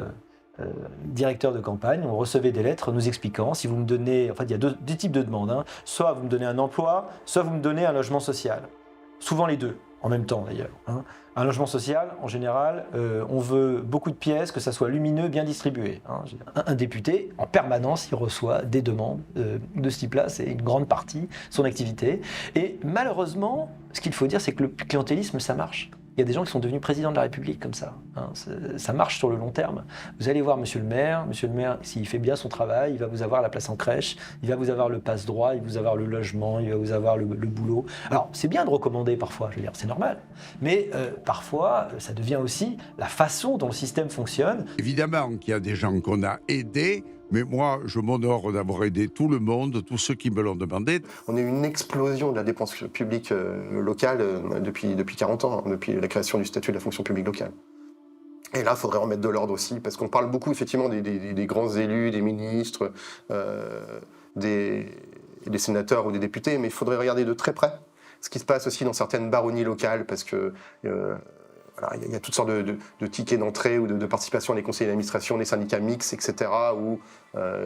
directeur de campagne, on recevait des lettres nous expliquant si vous me donnez, en fait il y a deux types de demandes, soit vous me donnez un emploi, soit vous me donnez un logement social. Souvent les deux. en même temps d'ailleurs. Hein. Un logement social, en général, on veut beaucoup de pièces, que ça soit lumineux, bien distribué. Hein. Un député, en permanence, il reçoit des demandes de ce type-là, c'est une grande partie de son activité. Et malheureusement, ce qu'il faut dire, c'est que le clientélisme, ça marche. Il y a des gens qui sont devenus présidents de la République comme ça. Hein. Ça marche sur le long terme. Vous allez voir monsieur le maire, s'il fait bien son travail, il va vous avoir la place en crèche, il va vous avoir le passe-droit, il va vous avoir le logement, il va vous avoir le boulot. Alors, c'est bien de recommander parfois, je veux dire, c'est normal. Mais parfois, ça devient aussi la façon dont le système fonctionne. Évidemment qu'il y a des gens qu'on a aidés, mais moi, je m'honore d'avoir aidé tout le monde, tous ceux qui me l'ont demandé. On a eu une explosion de la dépense publique locale depuis 40 ans, depuis la création du statut de la fonction publique locale. Et là, il faudrait remettre de l'ordre aussi, parce qu'on parle beaucoup effectivement des grands élus, des ministres, des sénateurs ou des députés, mais il faudrait regarder de très près ce qui se passe aussi dans certaines baronnies locales, parce que... Voilà, il y a toutes sortes de tickets d'entrée ou de participation à les conseils d'administration, les syndicats mixtes, etc., où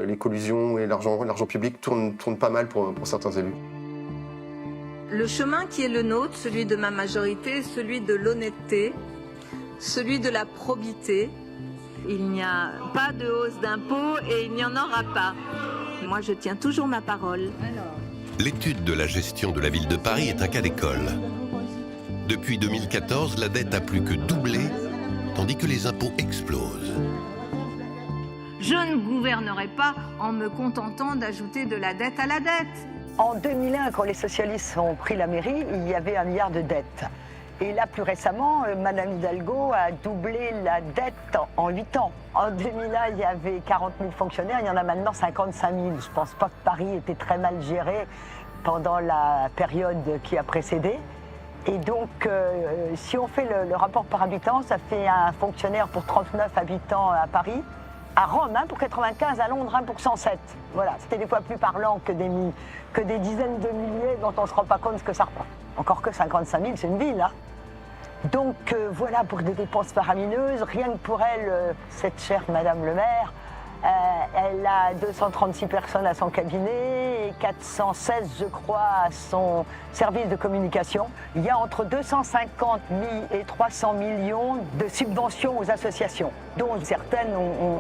les collusions et l'argent public tournent pas mal pour certains élus. Le chemin qui est le nôtre, celui de ma majorité, celui de l'honnêteté, celui de la probité. Il n'y a pas de hausse d'impôts et il n'y en aura pas. Moi, je tiens toujours ma parole. L'étude de la gestion de la ville de Paris est un cas d'école. Depuis 2014, la dette a plus que doublé, tandis que les impôts explosent. Je ne gouvernerai pas en me contentant d'ajouter de la dette à la dette. En 2001, quand les socialistes ont pris la mairie, il y avait 1 milliard de dettes. Et là, plus récemment, Madame Hidalgo a doublé la dette en 8 ans. En 2001, il y avait 40 000 fonctionnaires, il y en a maintenant 55 000. Je ne pense pas que Paris était très mal géré pendant la période qui a précédé. Et donc, si on fait le rapport par habitant, ça fait un fonctionnaire pour 39 habitants à Paris. À Rome, 1 pour 95, à Londres, 1 pour 107. Voilà, c'était des fois plus parlant que des dizaines de milliers dont on ne se rend pas compte ce que ça reprend. Encore que 55 000, c'est une ville, hein. Donc voilà, pour des dépenses faramineuses, rien que pour elle, cette chère Madame le maire, elle a 236 personnes à son cabinet et 416, je crois, à son service de communication. Il y a entre 250 000 et 300 millions de subventions aux associations, dont certaines,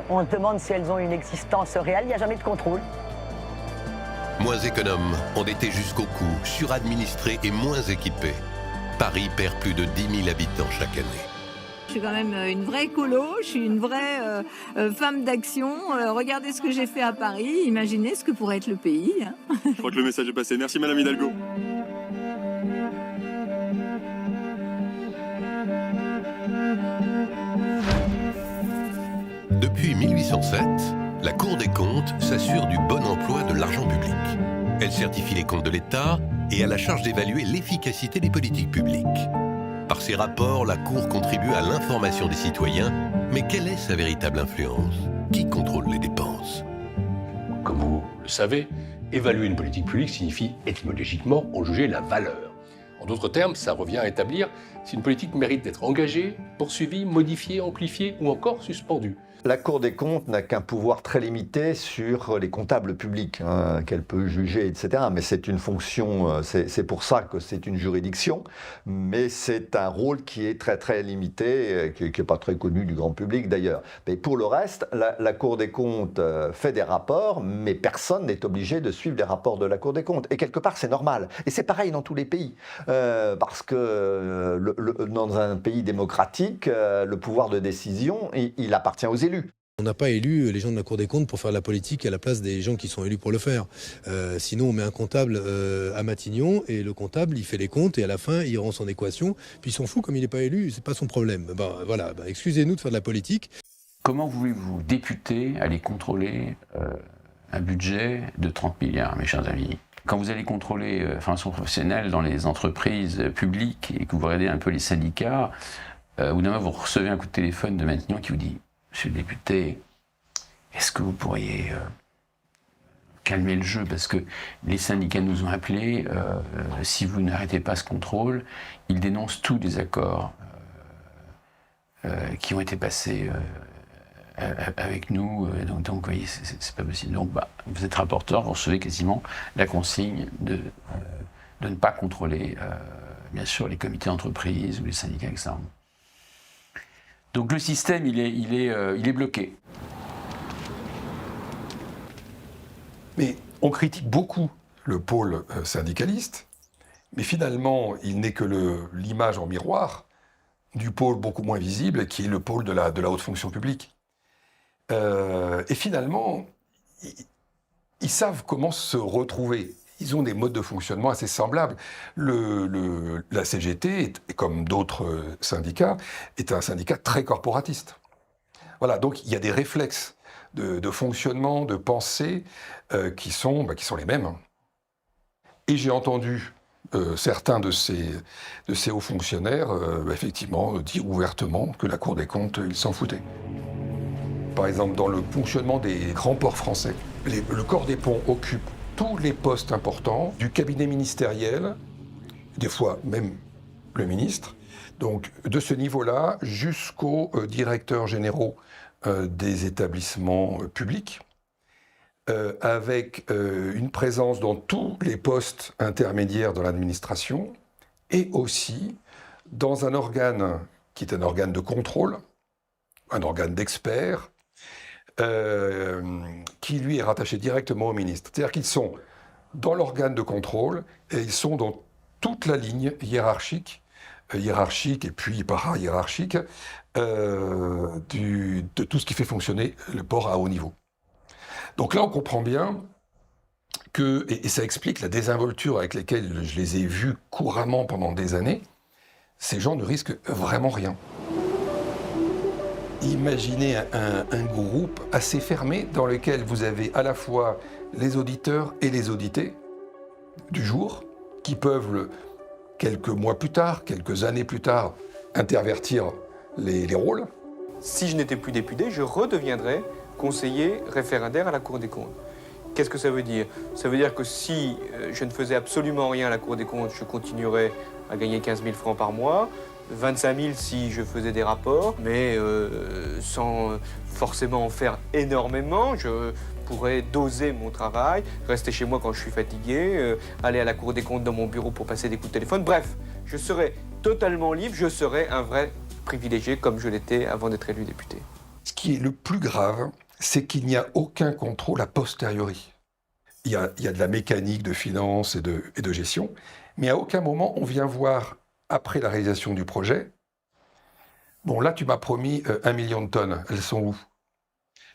on se demande si elles ont une existence réelle, il n'y a jamais de contrôle. Moins économes, endettés jusqu'au cou, suradministrés et moins équipés. Paris perd plus de 10 000 habitants chaque année. Je suis quand même une vraie écolo, je suis une vraie femme d'action. Regardez ce que j'ai fait à Paris, imaginez ce que pourrait être le pays. Hein. Je crois que le message est passé. Merci Madame Hidalgo. Depuis 1807, la Cour des comptes s'assure du bon emploi de l'argent public. Elle certifie les comptes de l'État et a la charge d'évaluer l'efficacité des politiques publiques. Par ses rapports, la Cour contribue à l'information des citoyens, mais quelle est sa véritable influence? Qui contrôle les dépenses? Comme vous le savez, évaluer une politique publique signifie étymologiquement en juger la valeur. En d'autres termes, ça revient à établir si une politique mérite d'être engagée, poursuivie, modifiée, amplifiée ou encore suspendue. La Cour des comptes n'a qu'un pouvoir très limité sur les comptables publics, hein, qu'elle peut juger, etc. Mais c'est une fonction, c'est pour ça que c'est une juridiction, mais c'est un rôle qui est très très limité, qui n'est pas très connu du grand public d'ailleurs. Mais pour le reste, la Cour des comptes fait des rapports, mais personne n'est obligé de suivre les rapports de la Cour des comptes. Et quelque part, c'est normal. Et c'est pareil dans tous les pays. Parce que dans un pays démocratique, le pouvoir de décision, il appartient aux élus. On n'a pas élu les gens de la Cour des comptes pour faire de la politique à la place des gens qui sont élus pour le faire. Sinon, on met un comptable à Matignon et le comptable, il fait les comptes et à la fin, il rend son équation. Puis il s'en fout, comme il n'est pas élu, c'est pas son problème. Voilà, excusez-nous de faire de la politique. Comment voulez-vous, députés, aller contrôler un budget de 30 milliards, mes chers amis? Quand vous allez contrôler formation professionnelle dans les entreprises publiques et que vous regardez un peu les syndicats, au bout d'un moment, vous recevez un coup de téléphone de Matignon qui vous dit « Monsieur le député, est-ce que vous pourriez calmer le jeu parce que les syndicats nous ont appelés, si vous n'arrêtez pas ce contrôle, ils dénoncent tous les accords qui ont été passés avec nous, donc vous voyez, c'est pas possible. Donc vous êtes rapporteur, vous recevez quasiment la consigne de ne pas contrôler bien sûr les comités d'entreprise ou les syndicats, etc. Donc le système, il est bloqué. Mais on critique beaucoup le pôle syndicaliste, mais finalement, il n'est que l'image en miroir du pôle beaucoup moins visible, qui est le pôle de la haute fonction publique. Et finalement, ils savent comment se retrouver. Ils ont des modes de fonctionnement assez semblables. La CGT, comme d'autres syndicats, est un syndicat très corporatiste. Voilà, donc il y a des réflexes de fonctionnement, de pensée, qui sont les mêmes. Et j'ai entendu certains de ces hauts fonctionnaires, effectivement, dire ouvertement que la Cour des comptes, ils s'en foutaient. Par exemple, dans le fonctionnement des grands ports français, le corps des ponts occupe tous les postes importants du cabinet ministériel, des fois même le ministre, donc de ce niveau-là jusqu'aux directeurs généraux des établissements publics, avec une présence dans tous les postes intermédiaires de l'administration et aussi dans un organe qui est un organe de contrôle, un organe d'experts, qui lui est rattaché directement au ministre. C'est-à-dire qu'ils sont dans l'organe de contrôle et ils sont dans toute la ligne hiérarchique et puis para-hiérarchique de tout ce qui fait fonctionner le port à haut niveau. Donc là, on comprend bien que, et ça explique la désinvolture avec laquelle je les ai vus couramment pendant des années, ces gens ne risquent vraiment rien. Imaginez un groupe assez fermé dans lequel vous avez à la fois les auditeurs et les audités du jour, qui peuvent, quelques mois plus tard, quelques années plus tard, intervertir les rôles. Si je n'étais plus député, je redeviendrais conseiller référendaire à la Cour des comptes. Qu'est-ce que ça veut dire? Ça veut dire que si je ne faisais absolument rien à la Cour des comptes, je continuerais à gagner 15 000 francs par mois, 25 000 si je faisais des rapports, mais sans forcément en faire énormément. Je pourrais doser mon travail, rester chez moi quand je suis fatigué, aller à la Cour des comptes dans mon bureau pour passer des coups de téléphone. Bref, je serais totalement libre, je serais un vrai privilégié comme je l'étais avant d'être élu député. Ce qui est le plus grave, c'est qu'il n'y a aucun contrôle a posteriori. Il y a de la mécanique de finance et de gestion, mais à aucun moment on vient voir, après la réalisation du projet, bon là tu m'as promis 1 million de tonnes, elles sont où?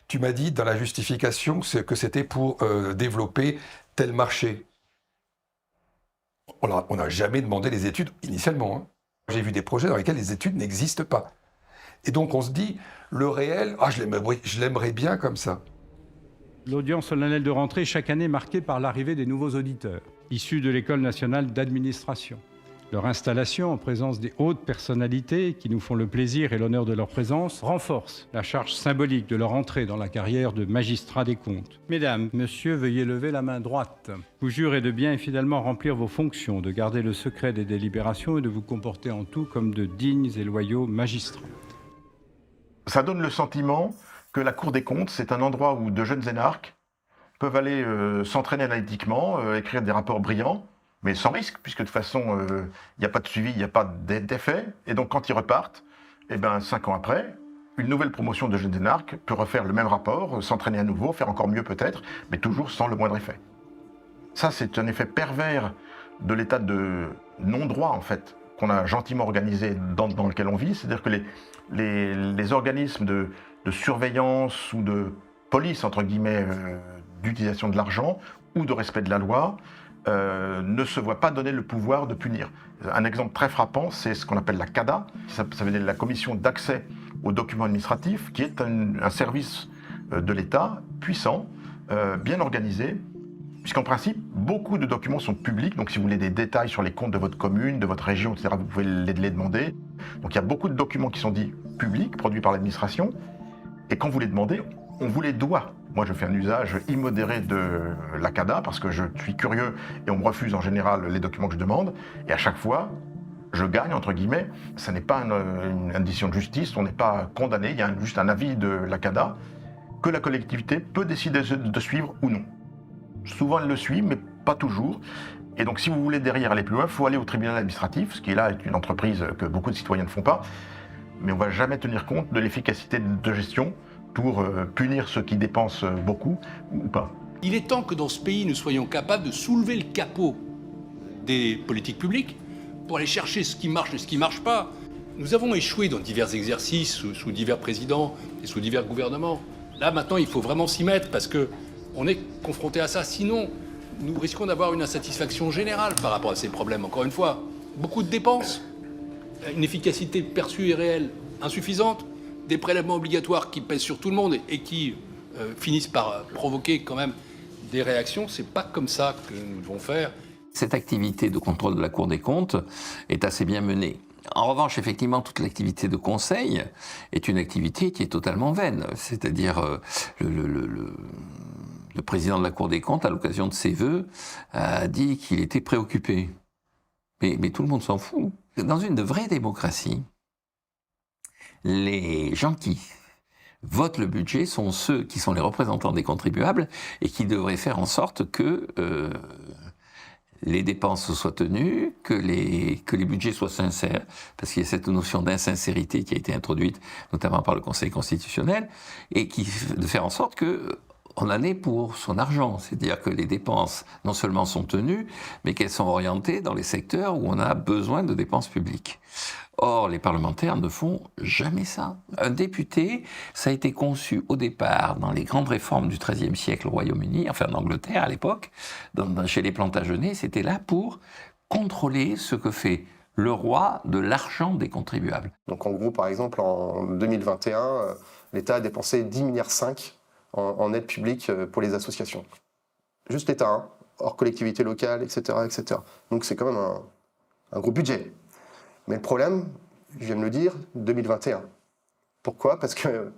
Tu m'as dit dans la justification que c'était pour développer tel marché. On n'a jamais demandé les études initialement. Hein. J'ai vu des projets dans lesquels les études n'existent pas. Et donc on se dit, le réel, je l'aimerais bien comme ça. L'audience solennelle de rentrée est chaque année marquée par l'arrivée des nouveaux auditeurs, issus de l'École nationale d'administration. Leur installation en présence des hautes personnalités qui nous font le plaisir et l'honneur de leur présence renforce la charge symbolique de leur entrée dans la carrière de magistrat des comptes. Mesdames, messieurs, veuillez lever la main droite. Vous jurez de bien et fidèlement remplir vos fonctions, de garder le secret des délibérations et de vous comporter en tout comme de dignes et loyaux magistrats. Ça donne le sentiment que la Cour des comptes, c'est un endroit où de jeunes énarques peuvent aller s'entraîner analytiquement, écrire des rapports brillants, mais sans risque, puisque de toute façon, il n'y a pas de suivi, il n'y a pas d'effet. Et donc, quand ils repartent, 5 ans après, une nouvelle promotion de jeunes énarques peut refaire le même rapport, s'entraîner à nouveau, faire encore mieux peut-être, mais toujours sans le moindre effet. Ça, c'est un effet pervers de l'état de non-droit, en fait, qu'on a gentiment organisé dans lequel on vit. C'est-à-dire que les organismes de surveillance ou de police, entre guillemets, d'utilisation de l'argent ou de respect de la loi, ne se voit pas donner le pouvoir de punir. Un exemple très frappant, c'est ce qu'on appelle la CADA, ça veut dire la Commission d'accès aux documents administratifs, qui est un service de l'État puissant, bien organisé, puisqu'en principe, beaucoup de documents sont publics, donc si vous voulez des détails sur les comptes de votre commune, de votre région, etc., vous pouvez les demander. Donc il y a beaucoup de documents qui sont dits publics, produits par l'administration, et quand vous les demandez, on vous les doit. Moi, je fais un usage immodéré de la CADA parce que je suis curieux et on me refuse en général les documents que je demande. Et à chaque fois, je gagne, entre guillemets. Ça n'est pas une décision de justice, on n'est pas condamné, il y a juste un avis de la CADA que la collectivité peut décider de suivre ou non. Souvent, elle le suit, mais pas toujours. Et donc, si vous voulez derrière aller plus loin, il faut aller au tribunal administratif, ce qui là est une entreprise que beaucoup de citoyens ne font pas. Mais on ne va jamais tenir compte de l'efficacité de gestion pour punir ceux qui dépensent beaucoup ou pas. Il est temps que dans ce pays, nous soyons capables de soulever le capot des politiques publiques pour aller chercher ce qui marche et ce qui ne marche pas. Nous avons échoué dans divers exercices, sous divers présidents et sous divers gouvernements. Là, maintenant, il faut vraiment s'y mettre parce qu'on est confronté à ça. Sinon, nous risquons d'avoir une insatisfaction générale par rapport à ces problèmes. Encore une fois, beaucoup de dépenses, une efficacité perçue et réelle insuffisante, des prélèvements obligatoires qui pèsent sur tout le monde et qui finissent par provoquer quand même des réactions. C'est pas comme ça que nous devons faire. Cette activité de contrôle de la Cour des comptes est assez bien menée. En revanche, effectivement, toute l'activité de conseil est une activité qui est totalement vaine. C'est-à-dire, le président de la Cour des comptes, à l'occasion de ses vœux, a dit qu'il était préoccupé. Mais tout le monde s'en fout. Dans une vraie démocratie, les gens qui votent le budget sont ceux qui sont les représentants des contribuables et qui devraient faire en sorte que les dépenses soient tenues, que les budgets soient sincères, parce qu'il y a cette notion d'insincérité qui a été introduite notamment par le Conseil constitutionnel, et de faire en sorte que on en est pour son argent, c'est-à-dire que les dépenses non seulement sont tenues, mais qu'elles sont orientées dans les secteurs où on a besoin de dépenses publiques. Or, les parlementaires ne font jamais ça. Un député, ça a été conçu au départ dans les grandes réformes du XIIIe siècle au Royaume-Uni, enfin en Angleterre à l'époque, chez les Plantagenets, c'était là pour contrôler ce que fait le roi de l'argent des contribuables. Donc en gros, par exemple, en 2021, l'État a dépensé 10,5 milliards en aide publique pour les associations. Juste l'État, hein, hors collectivité locale, etc., etc. Donc c'est quand même un gros budget. Mais le problème, je viens de le dire, 2021. Pourquoi ? Parce que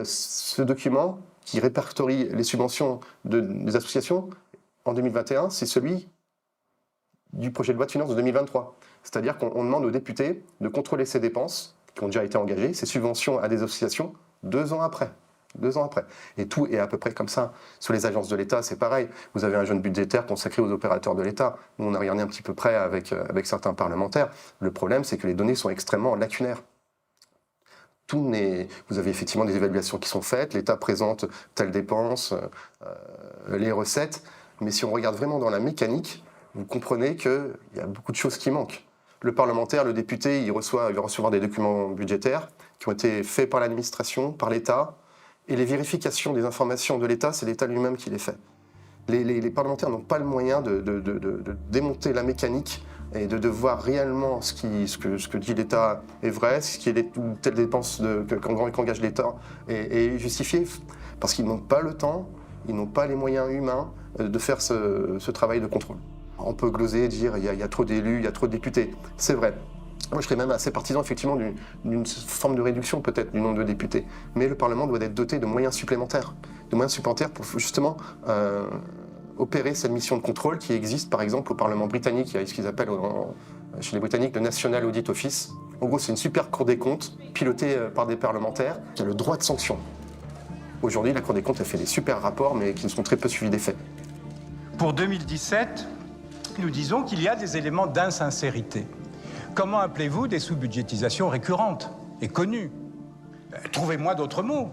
ce document qui répertorie les subventions des associations en 2021, c'est celui du projet de loi de finances de 2023. C'est-à-dire qu'on demande aux députés de contrôler ces dépenses qui ont déjà été engagées, ces subventions à des associations, 2 ans après. 2 ans après. Et tout est à peu près comme ça. Sur les agences de l'État, c'est pareil. Vous avez un jeune budgétaire consacré aux opérateurs de l'État. Nous, on a regardé un petit peu près avec certains parlementaires. Le problème, c'est que les données sont extrêmement lacunaires. Vous avez effectivement des évaluations qui sont faites. L'État présente telle dépense, les recettes. Mais si on regarde vraiment dans la mécanique, vous comprenez qu'il y a beaucoup de choses qui manquent. Le parlementaire, le député, il va recevoir des documents budgétaires qui ont été faits par l'administration, par l'État. Et les vérifications des informations de l'État, c'est l'État lui-même qui les fait. Les parlementaires n'ont pas le moyen de démonter la mécanique et de voir réellement ce que dit l'État est vrai, ce qui est telle dépense qu'engage l'État est justifiée, parce qu'ils n'ont pas le temps, ils n'ont pas les moyens humains de faire ce travail de contrôle. On peut gloser et dire il y a trop d'élus, il y a trop de députés, c'est vrai. Moi, je serais même assez partisan, effectivement, d'une forme de réduction, peut-être, du nombre de députés. Mais le Parlement doit être doté de moyens supplémentaires pour, justement, opérer cette mission de contrôle qui existe, par exemple, au Parlement britannique. Il y a ce qu'ils appellent, chez les Britanniques, le National Audit Office. En gros, c'est une super Cour des comptes, pilotée par des parlementaires, qui a le droit de sanction. Aujourd'hui, la Cour des comptes a fait des super rapports, mais qui ne sont très peu suivis des faits. Pour 2017, nous disons qu'il y a des éléments d'insincérité. Comment appelez-vous des sous-budgétisations récurrentes et connues ? Trouvez-moi d'autres mots.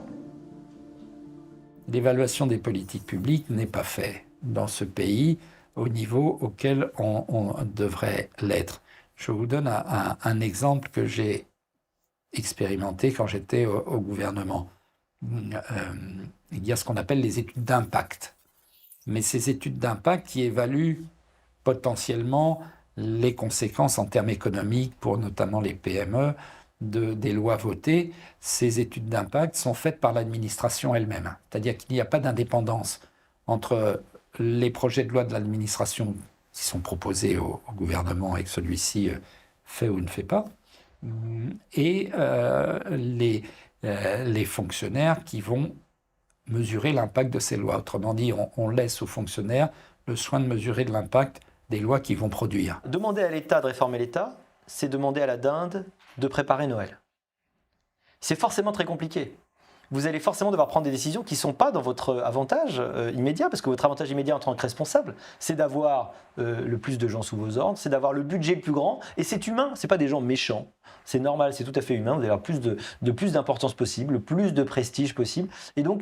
L'évaluation des politiques publiques n'est pas faite dans ce pays au niveau auquel on devrait l'être. Je vous donne un exemple que j'ai expérimenté quand j'étais au gouvernement. Il y a ce qu'on appelle les études d'impact. Mais ces études d'impact qui évaluent potentiellement les conséquences en termes économiques pour notamment les PME des lois votées, ces études d'impact sont faites par l'administration elle-même. C'est-à-dire qu'il n'y a pas d'indépendance entre les projets de loi de l'administration qui sont proposés au gouvernement et que celui-ci fait ou ne fait pas, et les fonctionnaires qui vont mesurer l'impact de ces lois. Autrement dit, on laisse aux fonctionnaires le soin de mesurer de l'impact des lois qu'ils vont produire. Demander à l'État de réformer l'État, c'est demander à la dinde de préparer Noël. C'est forcément très compliqué. vous allez forcément devoir prendre des décisions qui ne sont pas dans votre avantage immédiat, parce que votre avantage immédiat en tant que responsable, c'est d'avoir le plus de gens sous vos ordres, c'est d'avoir le budget le plus grand, et c'est humain, ce n'est pas des gens méchants, c'est normal, c'est tout à fait humain, vous allez avoir plus d'importance possible, plus de prestige possible, et donc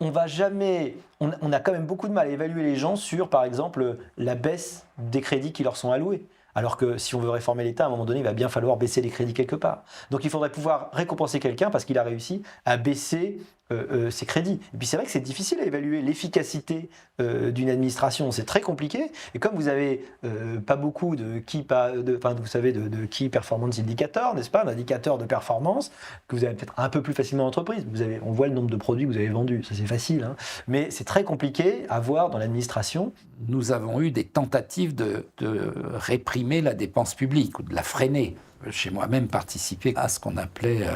on va jamais, on a quand même beaucoup de mal à évaluer les gens sur, par exemple, la baisse des crédits qui leur sont alloués. Alors que si on veut réformer l'État, à un moment donné, il va bien falloir baisser les crédits quelque part. Donc il faudrait pouvoir récompenser quelqu'un parce qu'il a réussi à baisser ses crédits. Et puis c'est vrai que c'est difficile à évaluer l'efficacité d'une administration, c'est très compliqué. Et comme vous n'avez pas beaucoup de key performance indicator, n'est-ce pas, d'indicateur de performance, que vous avez peut-être un peu plus facilement en entreprise. On voit le nombre de produits que vous avez vendus, ça c'est facile. Hein. Mais c'est très compliqué à voir dans l'administration. Nous avons eu des tentatives de réprimer la dépense publique ou de la freiner. J'ai moi-même participé à ce qu'on appelait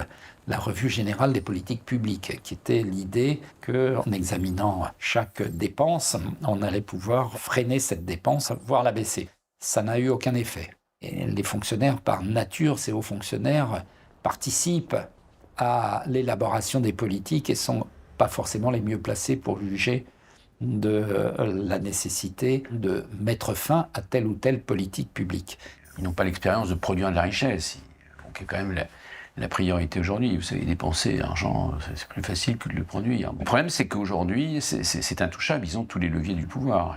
la revue générale des politiques publiques, qui était l'idée qu'en examinant chaque dépense, on allait pouvoir freiner cette dépense, voire la baisser. Ça n'a eu aucun effet. Et les fonctionnaires, par nature, ces hauts fonctionnaires, participent à l'élaboration des politiques et ne sont pas forcément les mieux placés pour juger de la nécessité de mettre fin à telle ou telle politique publique. Ils n'ont pas l'expérience de produire de la richesse, qui est quand même la priorité aujourd'hui. Vous savez, dépenser l'argent, c'est plus facile que de le produire. Le problème, c'est qu'aujourd'hui, c'est intouchable, ils ont tous les leviers du pouvoir.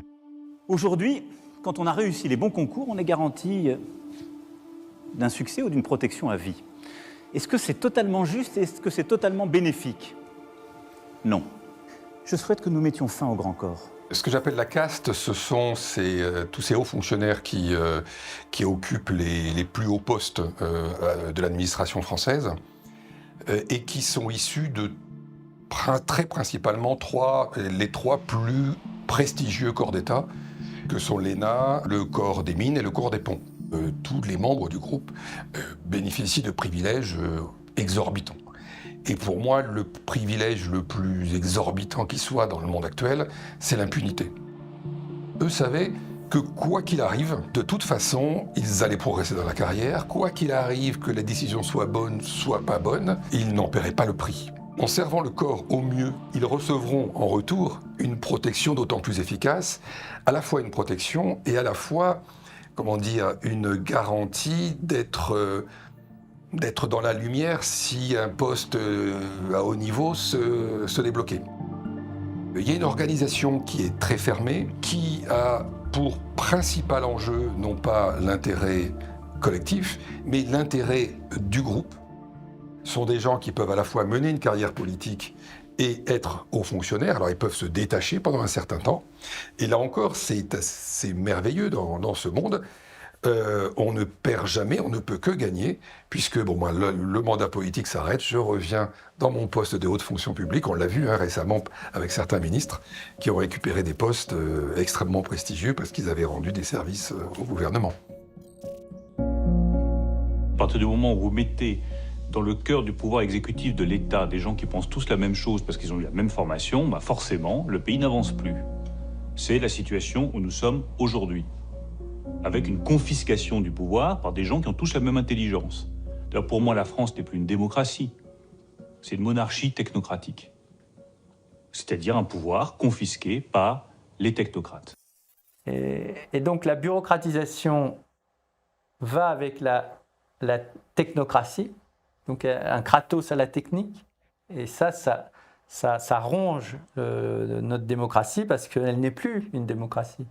Aujourd'hui, quand on a réussi les bons concours, on est garanti d'un succès ou d'une protection à vie. Est-ce que c'est totalement juste et est-ce que c'est totalement bénéfique? Non. Je souhaite que nous mettions fin au grand corps. Ce que j'appelle la caste, ce sont tous ces hauts fonctionnaires qui occupent les plus hauts postes de l'administration française et qui sont issus de très principalement les trois plus prestigieux corps d'État, que sont l'ENA, le corps des mines et le corps des ponts. Tous les membres du groupe bénéficient de privilèges exorbitants. Et pour moi, le privilège le plus exorbitant qui soit dans le monde actuel, c'est l'impunité. Eux savaient que quoi qu'il arrive, de toute façon, ils allaient progresser dans la carrière. Quoi qu'il arrive, que la décision soit bonne, soit pas bonne, ils n'en paieraient pas le prix. En servant le corps au mieux, ils recevront en retour une protection d'autant plus efficace, à la fois une protection et à la fois, une garantie d'être dans la lumière si un poste à haut niveau se débloquait. Il y a une organisation qui est très fermée, qui a pour principal enjeu non pas l'intérêt collectif, mais l'intérêt du groupe. Ce sont des gens qui peuvent à la fois mener une carrière politique et être hauts fonctionnaires. Alors ils peuvent se détacher pendant un certain temps. Et là encore, c'est merveilleux dans ce monde. On ne perd jamais, on ne peut que gagner, puisque le mandat politique s'arrête, je reviens dans mon poste de haute fonction publique. On l'a vu récemment avec certains ministres qui ont récupéré des postes extrêmement prestigieux parce qu'ils avaient rendu des services au gouvernement. À partir du moment où vous mettez dans le cœur du pouvoir exécutif de l'État des gens qui pensent tous la même chose parce qu'ils ont eu la même formation, forcément, le pays n'avance plus. C'est la situation où nous sommes aujourd'hui, avec une confiscation du pouvoir par des gens qui ont tous la même intelligence. D'ailleurs, pour moi, la France n'est plus une démocratie, c'est une monarchie technocratique. C'est-à-dire un pouvoir confisqué par les technocrates. Et donc la bureaucratisation va avec la technocratie, donc un kratos à la technique, et ça ronge notre démocratie parce qu'elle n'est plus une démocratie.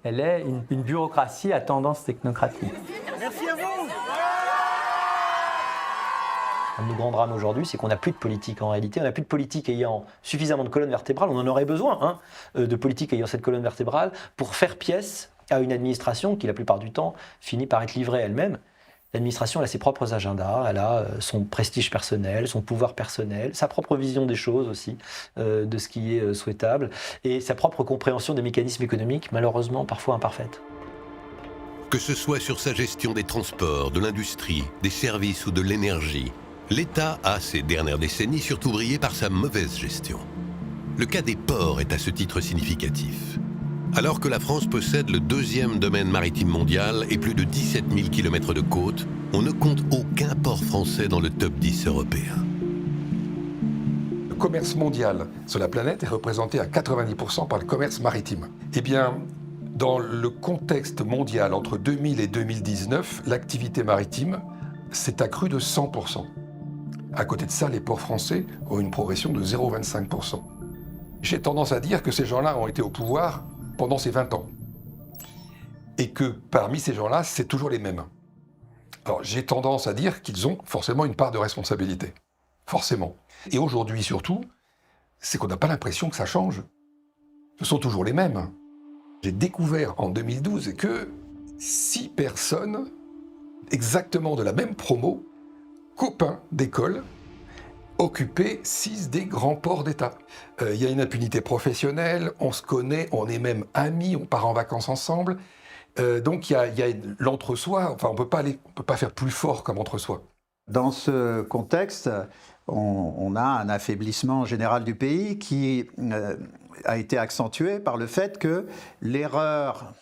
Elle est une bureaucratie à tendance technocratique. Merci à vous. Un de nos grands drames aujourd'hui, c'est qu'on n'a plus de politique en réalité. On n'a plus de politique ayant suffisamment de colonne vertébrale. On en aurait besoin de politique ayant cette colonne vertébrale pour faire pièce à une administration qui, la plupart du temps, finit par être livrée elle-même. L'administration, elle a ses propres agendas, elle a son prestige personnel, son pouvoir personnel, sa propre vision des choses aussi, de ce qui est souhaitable, et sa propre compréhension des mécanismes économiques, malheureusement parfois imparfaite. Que ce soit sur sa gestion des transports, de l'industrie, des services ou de l'énergie, l'État a, ces dernières décennies, surtout brillé par sa mauvaise gestion. Le cas des ports est à ce titre significatif. Alors que la France possède le deuxième domaine maritime mondial et plus de 17 000 km de côte, on ne compte aucun port français dans le top 10 européen. commerce mondial sur la planète est représenté à 90% par le commerce maritime. Eh bien, dans le contexte mondial entre 2000 et 2019, l'activité maritime s'est accrue de 100%. À côté de ça, les ports français ont une progression de 0,25%. J'ai tendance à dire que ces gens-là ont été au pouvoir pendant ces 20 ans. Et que parmi ces gens-là, c'est toujours les mêmes. Alors j'ai tendance à dire qu'ils ont forcément une part de responsabilité. Forcément. Et aujourd'hui surtout, c'est qu'on n'a pas l'impression que ça change. Ce sont toujours les mêmes. J'ai découvert en 2012 que 6 personnes, exactement de la même promo, copains d'école, occupaient 6 des grands ports d'État. Il y a une impunité professionnelle, on se connaît, on est même amis, on part en vacances ensemble. Donc il y a l'entre-soi, enfin on peut pas faire plus fort comme entre-soi. Dans ce contexte, on a un affaiblissement général du pays qui a été accentué par le fait que l'erreur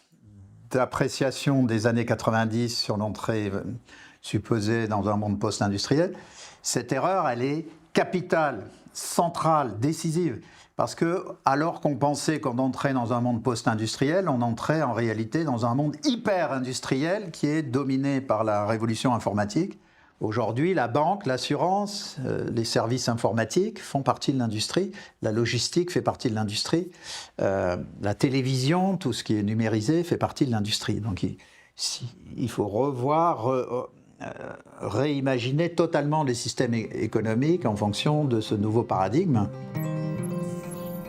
d'appréciation des années 90 sur l'entrée supposée dans un monde post-industriel, cette erreur, elle est capitale, centrale, décisive. Parce que, alors qu'on pensait qu'on entrait dans un monde post-industriel, on entrait en réalité dans un monde hyper-industriel qui est dominé par la révolution informatique. Aujourd'hui, la banque, l'assurance, les services informatiques font partie de l'industrie, la logistique fait partie de l'industrie, la télévision, tout ce qui est numérisé fait partie de l'industrie. Donc il faut revoir, réimaginer totalement les systèmes économiques en fonction de ce nouveau paradigme.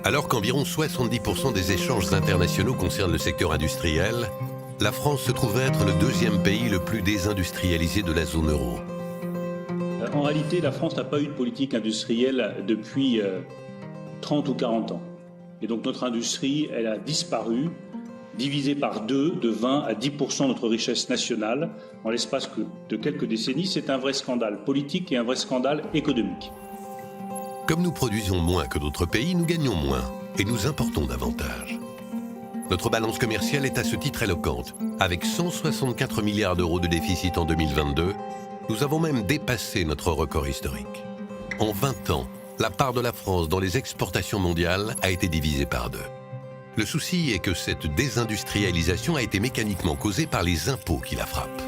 Alors qu'environ 70% des échanges internationaux concernent le secteur industriel, la France se trouve être le 2e pays le plus désindustrialisé de la zone euro. En réalité, la France n'a pas eu de politique industrielle depuis 30 ou 40 ans. Et donc notre industrie, elle a disparu, divisée par 2, de 20 à 10% de notre richesse nationale en l'espace de quelques décennies. C'est un vrai scandale politique et un vrai scandale économique. Comme nous produisons moins que d'autres pays, nous gagnons moins et nous importons davantage. Notre balance commerciale est à ce titre éloquente. Avec 164 milliards d'euros de déficit en 2022, nous avons même dépassé notre record historique. En 20 ans, la part de la France dans les exportations mondiales a été divisée par 2. Le souci est que cette désindustrialisation a été mécaniquement causée par les impôts qui la frappent.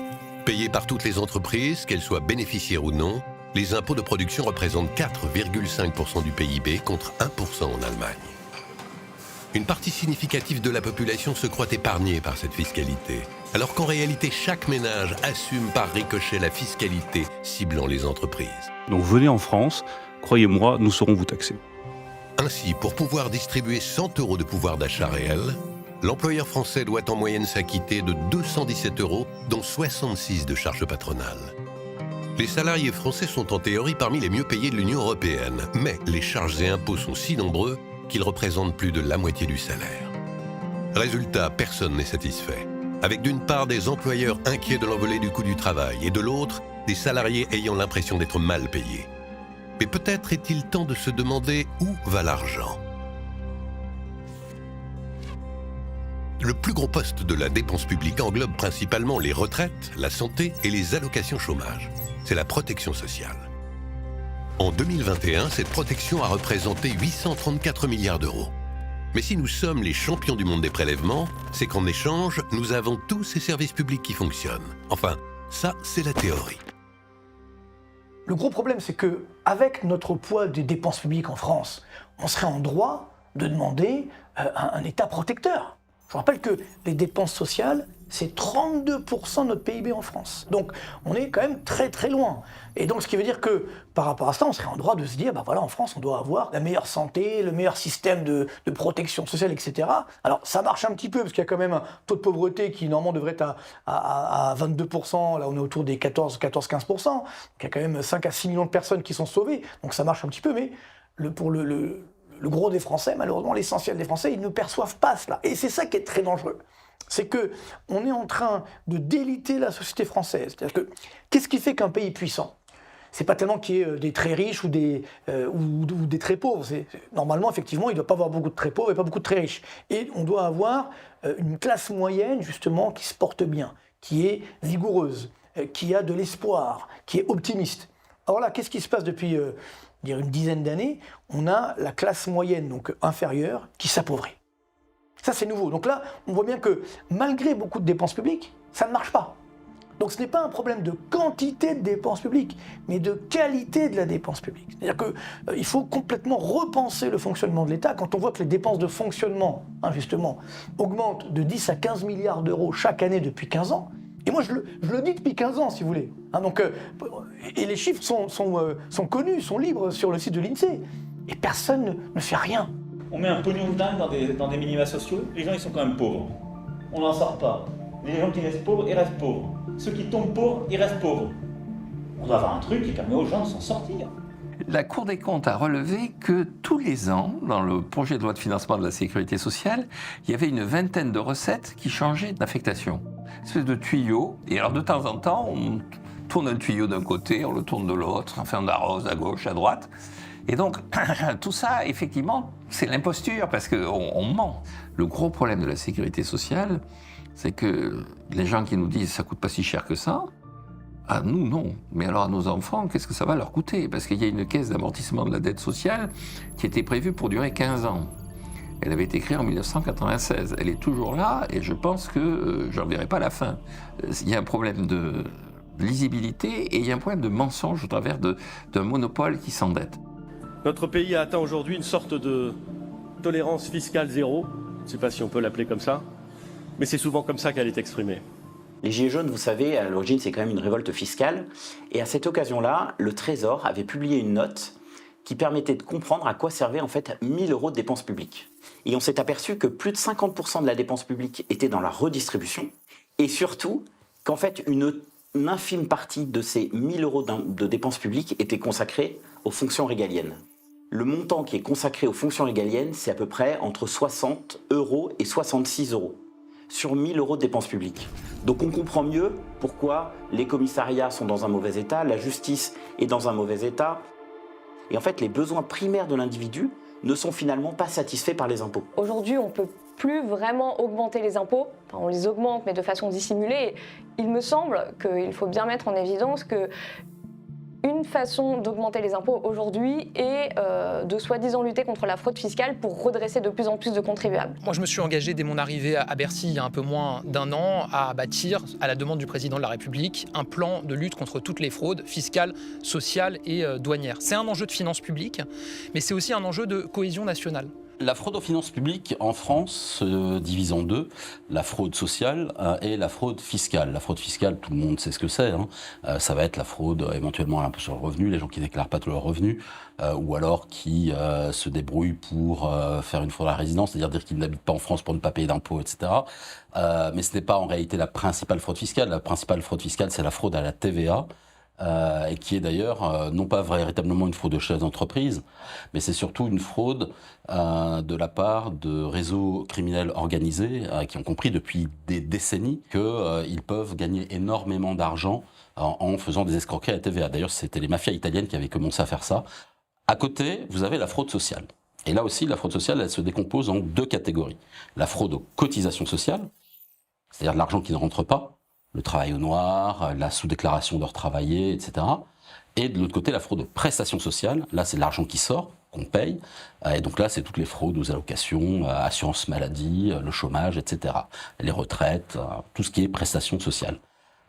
Payés par toutes les entreprises, qu'elles soient bénéficiaires ou non, les impôts de production représentent 4,5% du PIB contre 1% en Allemagne. Une partie significative de la population se croit épargnée par cette fiscalité, alors qu'en réalité, chaque ménage assume par ricochet la fiscalité ciblant les entreprises. Donc venez en France, croyez-moi, nous saurons vous taxer. Ainsi, pour pouvoir distribuer 100 € de pouvoir d'achat réel, l'employeur français doit en moyenne s'acquitter de 217 €, dont 66 de charges patronales. Les salariés français sont en théorie parmi les mieux payés de l'Union européenne, mais les charges et impôts sont si nombreux qu'ils représentent plus de la moitié du salaire. Résultat, personne n'est satisfait. Avec d'une part des employeurs inquiets de l'envolée du coût du travail et de l'autre, des salariés ayant l'impression d'être mal payés. Mais peut-être est-il temps de se demander où va l'argent. Le plus gros poste de la dépense publique englobe principalement les retraites, la santé et les allocations chômage. C'est la protection sociale. En 2021, cette protection a représenté 834 milliards d'euros. Mais si nous sommes les champions du monde des prélèvements, c'est qu'en échange, nous avons tous ces services publics qui fonctionnent. Enfin, ça, c'est la théorie. Le gros problème, c'est que avec notre poids des dépenses publiques en France, on serait en droit de demander un État protecteur. Je rappelle que les dépenses sociales, c'est 32% de notre PIB en France. Donc on est quand même très très loin. Et donc ce qui veut dire que par rapport à ça, on serait en droit de se dire, bah voilà, en France, on doit avoir la meilleure santé, le meilleur système de protection sociale, etc. Alors ça marche un petit peu, parce qu'il y a quand même un taux de pauvreté qui normalement devrait être à 22%, là on est autour des 14-15%. Donc il y a quand même 5 à 6 millions de personnes qui sont sauvées, donc ça marche un petit peu, mais pour le gros des Français, malheureusement l'essentiel des Français, ils ne perçoivent pas cela. Et c'est ça qui est très dangereux. C'est qu'on est en train de déliter la société française. C'est-à-dire que, qu'est-ce qui fait qu'un pays est puissant ? C'est pas tellement qu'il y ait des très riches ou des très pauvres. Normalement, effectivement, il ne doit pas avoir beaucoup de très pauvres et pas beaucoup de très riches. Et on doit avoir une classe moyenne, justement, qui se porte bien, qui est vigoureuse, qui a de l'espoir, qui est optimiste. Alors là, qu'est-ce qui se passe depuis une dizaine d'années? On a la classe moyenne, donc inférieure, qui s'appauvrit. Ça, c'est nouveau. Donc là, on voit bien que malgré beaucoup de dépenses publiques, ça ne marche pas. Donc ce n'est pas un problème de quantité de dépenses publiques, mais de qualité de la dépense publique. C'est-à-dire qu'il faut complètement repenser le fonctionnement de l'État. Quand on voit que les dépenses de fonctionnement, justement, augmentent de 10 à 15 milliards d'euros chaque année depuis 15 ans, et moi je le dis depuis 15 ans, si vous voulez. Et les chiffres sont connus, sont libres sur le site de l'INSEE. Et personne ne fait rien. On met un pognon de dingue dans des minima sociaux, les gens ils sont quand même pauvres. On n'en sort pas. Les gens qui restent pauvres, ils restent pauvres. Ceux qui tombent pauvres, ils restent pauvres. On doit avoir un truc qui permet aux gens de s'en sortir. La Cour des comptes a relevé que tous les ans, dans le projet de loi de financement de la sécurité sociale, il y avait une vingtaine de recettes qui changeaient d'affectation. Une espèce de tuyau. Et alors de temps en temps, on tourne un tuyau d'un côté, on le tourne de l'autre, enfin on arrose à gauche, à droite. Et donc, tout ça, effectivement, c'est l'imposture, parce qu'on ment. Le gros problème de la sécurité sociale, c'est que les gens qui nous disent « ça coûte pas si cher que ça », à nous, non. Mais alors à nos enfants, qu'est-ce que ça va leur coûter? Parce qu'il y a une caisse d'amortissement de la dette sociale qui était prévue pour durer 15 ans. Elle avait été créée en 1996. Elle est toujours là, et je pense que j'en verrai pas la fin. Il y a un problème de lisibilité, et il y a un problème de mensonge au travers d'un monopole qui s'endette. Notre pays a atteint aujourd'hui une sorte de tolérance fiscale zéro, je ne sais pas si on peut l'appeler comme ça, mais c'est souvent comme ça qu'elle est exprimée. Les Gilets jaunes, vous savez, à l'origine, c'est quand même une révolte fiscale. Et à cette occasion-là, le Trésor avait publié une note qui permettait de comprendre à quoi servaient en fait 1 000 € de dépenses publiques. Et on s'est aperçu que plus de 50% de la dépense publique était dans la redistribution, et surtout qu'en fait une infime partie de ces 1 000 € de dépenses publiques était consacrée aux fonctions régaliennes. Le montant qui est consacré aux fonctions régaliennes, c'est à peu près entre 60 € et 66 € sur 1 000 € de dépenses publiques. Donc on comprend mieux pourquoi les commissariats sont dans un mauvais état, la justice est dans un mauvais état. Et en fait, les besoins primaires de l'individu ne sont finalement pas satisfaits par les impôts. Aujourd'hui, on ne peut plus vraiment augmenter les impôts. Enfin, on les augmente, mais de façon dissimulée. Il me semble qu'il faut bien mettre en évidence que une façon d'augmenter les impôts aujourd'hui est de soi-disant lutter contre la fraude fiscale pour redresser de plus en plus de contribuables. Moi, je me suis engagé dès mon arrivée à Bercy il y a un peu moins d'1 an à bâtir, à la demande du président de la République, un plan de lutte contre toutes les fraudes fiscales, sociales et douanières. C'est un enjeu de finances publiques, mais c'est aussi un enjeu de cohésion nationale. La fraude aux finances publiques en France se divise en deux, la fraude sociale et la fraude fiscale. La fraude fiscale, tout le monde sait ce que c'est. Ça va être la fraude éventuellement à l'impôt sur le revenu, les gens qui ne déclarent pas tous leurs revenus, ou alors qui se débrouillent pour faire une fraude à la résidence, c'est-à-dire dire qu'ils n'habitent pas en France pour ne pas payer d'impôts, etc. Mais ce n'est pas en réalité la principale fraude fiscale. La principale fraude fiscale, c'est la fraude à la TVA. Et qui est d'ailleurs non pas véritablement une fraude de chefs d'entreprise, mais c'est surtout une fraude de la part de réseaux criminels organisés qui ont compris depuis des décennies qu'ils peuvent gagner énormément d'argent en faisant des escroqueries à la TVA. D'ailleurs, c'était les mafias italiennes qui avaient commencé à faire ça. À côté, vous avez la fraude sociale. Et là aussi, la fraude sociale, elle se décompose en deux catégories. La fraude aux cotisations sociales, c'est-à-dire de l'argent qui ne rentre pas, le travail au noir, la sous-déclaration d'heures travaillées, etc. Et de l'autre côté, la fraude aux prestations sociales. Là, c'est l'argent qui sort, qu'on paye. Et donc là, c'est toutes les fraudes aux allocations, assurance maladie, le chômage, etc. Les retraites, tout ce qui est prestations sociales.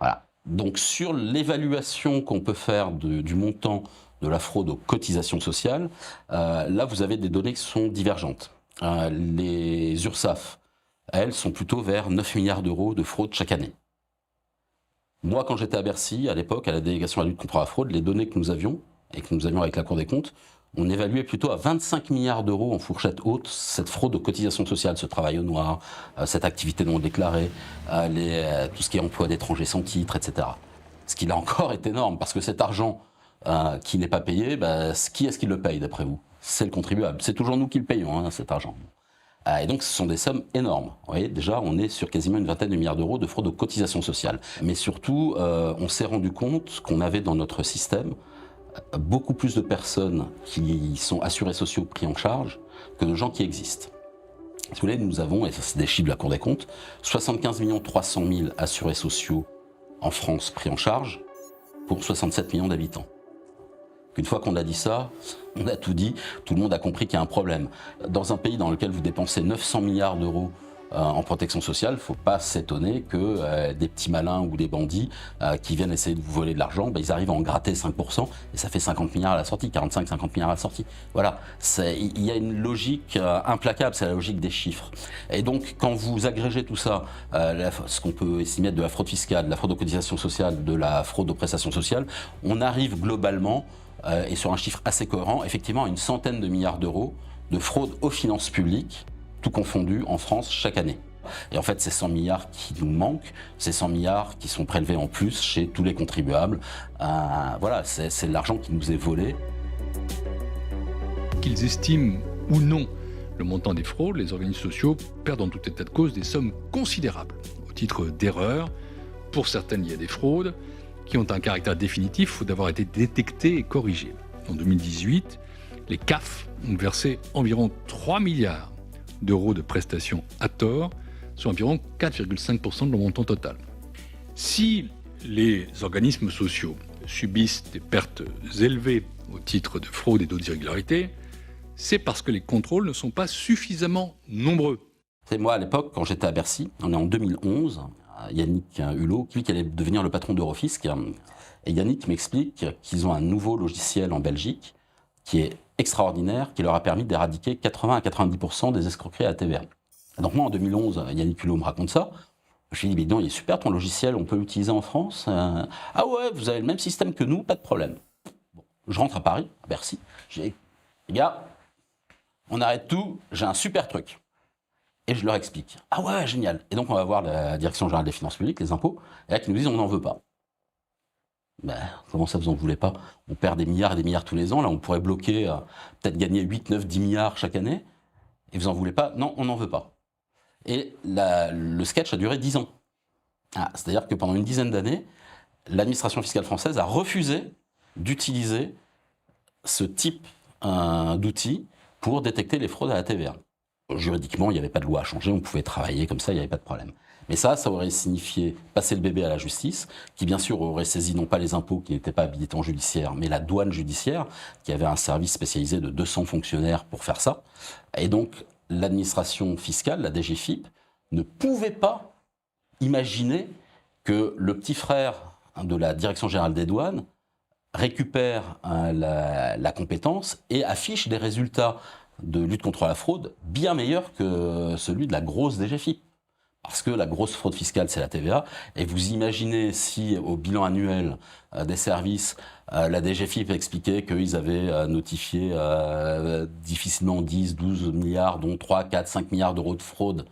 Voilà. Donc sur l'évaluation qu'on peut faire du montant de la fraude aux cotisations sociales, là, vous avez des données qui sont divergentes. Les URSSAF, elles, sont plutôt vers 9 milliards d'euros de fraude chaque année. Moi, quand j'étais à Bercy, à l'époque, à la délégation à la lutte contre la fraude, les données que nous avions, et que nous avions avec la Cour des comptes, on évaluait plutôt à 25 milliards d'euros en fourchette haute cette fraude aux cotisations sociales, ce travail au noir, cette activité non déclarée, tout ce qui est emploi d'étrangers sans titre, etc. Ce qui, là encore, est énorme, parce que cet argent qui n'est pas payé, qui est-ce qui le paye, d'après vous? C'est le contribuable. C'est toujours nous qui le payons, cet argent. Et donc, ce sont des sommes énormes. Vous voyez, déjà, on est sur quasiment une vingtaine de milliards d'euros de fraude aux cotisations sociales. Mais surtout, on s'est rendu compte qu'on avait dans notre système beaucoup plus de personnes qui sont assurés sociaux pris en charge que de gens qui existent. Si vous voulez, nous avons, et ça c'est des chiffres de la Cour des comptes, 75 300 000 assurés sociaux en France pris en charge pour 67 millions d'habitants. Qu'une fois qu'on a dit ça, on a tout dit, tout le monde a compris qu'il y a un problème. Dans un pays dans lequel vous dépensez 900 milliards d'euros en protection sociale, il ne faut pas s'étonner que des petits malins ou des bandits qui viennent essayer de vous voler de l'argent, ils arrivent à en gratter 5% et ça fait 50 milliards à la sortie, 45-50 milliards à la sortie. Voilà, il y a une logique implacable, c'est la logique des chiffres. Et donc quand vous agrégez tout ça, ce qu'on peut estimer de la fraude fiscale, de la fraude aux cotisations sociales, de la fraude aux prestations sociales, on arrive globalement, et sur un chiffre assez cohérent, effectivement à une centaine de milliards d'euros de fraude aux finances publiques, tout confondu en France chaque année. Et en fait, ces 100 milliards qui nous manquent, ces 100 milliards qui sont prélevés en plus chez tous les contribuables, voilà, c'est l'argent qui nous est volé. Qu'ils estiment ou non le montant des fraudes, les organismes sociaux perdent en tout état de cause des sommes considérables au titre d'erreurs. Pour certaines, il y a des fraudes qui ont un caractère définitif, faute d'avoir été détectées et corrigées. En 2018, les CAF ont versé environ 3 milliards d'euros de prestations à tort, soit environ 4,5% de leur montant total. Si les organismes sociaux subissent des pertes élevées au titre de fraude et d'autres irrégularités, c'est parce que les contrôles ne sont pas suffisamment nombreux. C'est moi, à l'époque, quand j'étais à Bercy, on est en 2011, Yannick Hulot, lui qui allait devenir le patron d'Eurofisc, et Yannick m'explique qu'ils ont un nouveau logiciel en Belgique qui est extraordinaire, qui leur a permis d'éradiquer 80 à 90% des escroqueries à la TVA. Donc moi, en 2011, Yannick Hulot me raconte ça. Je lui dis, mais non, il est super ton logiciel, on peut l'utiliser en France. Ah ouais, vous avez le même système que nous, pas de problème. Bon, je rentre à Paris, à Bercy. Je dis, les gars, on arrête tout, j'ai un super truc. Et je leur explique. Ah ouais, génial. Et donc on va voir la Direction Générale des Finances Publiques, les impôts, et là qui nous disent, on n'en veut pas. Ben, comment ça, vous en voulez pas? On perd des milliards et des milliards tous les ans. Là, on pourrait bloquer, peut-être gagner 8, 9, 10 milliards chaque année. Et vous en voulez pas? Non, on n'en veut pas. Et le sketch a duré 10 ans. C'est-à-dire que pendant une dizaine d'années, l'administration fiscale française a refusé d'utiliser ce type d'outil pour détecter les fraudes à la TVA. Juridiquement, il n'y avait pas de loi à changer, on pouvait travailler comme ça, il n'y avait pas de problème. Mais ça aurait signifié passer le bébé à la justice, qui bien sûr aurait saisi non pas les impôts qui n'étaient pas habilitants judiciaires, mais la douane judiciaire, qui avait un service spécialisé de 200 fonctionnaires pour faire ça. Et donc, l'administration fiscale, la DGFiP, ne pouvait pas imaginer que le petit frère de la Direction Générale des Douanes récupère la compétence et affiche des résultats de lutte contre la fraude bien meilleurs que celui de la grosse DGFiP. Parce que la grosse fraude fiscale, c'est la TVA. Et vous imaginez si, au bilan annuel des services, la DGFiP expliquait qu'ils avaient notifié difficilement 10, 12 milliards, dont 3, 4, 5 milliards d'euros de fraude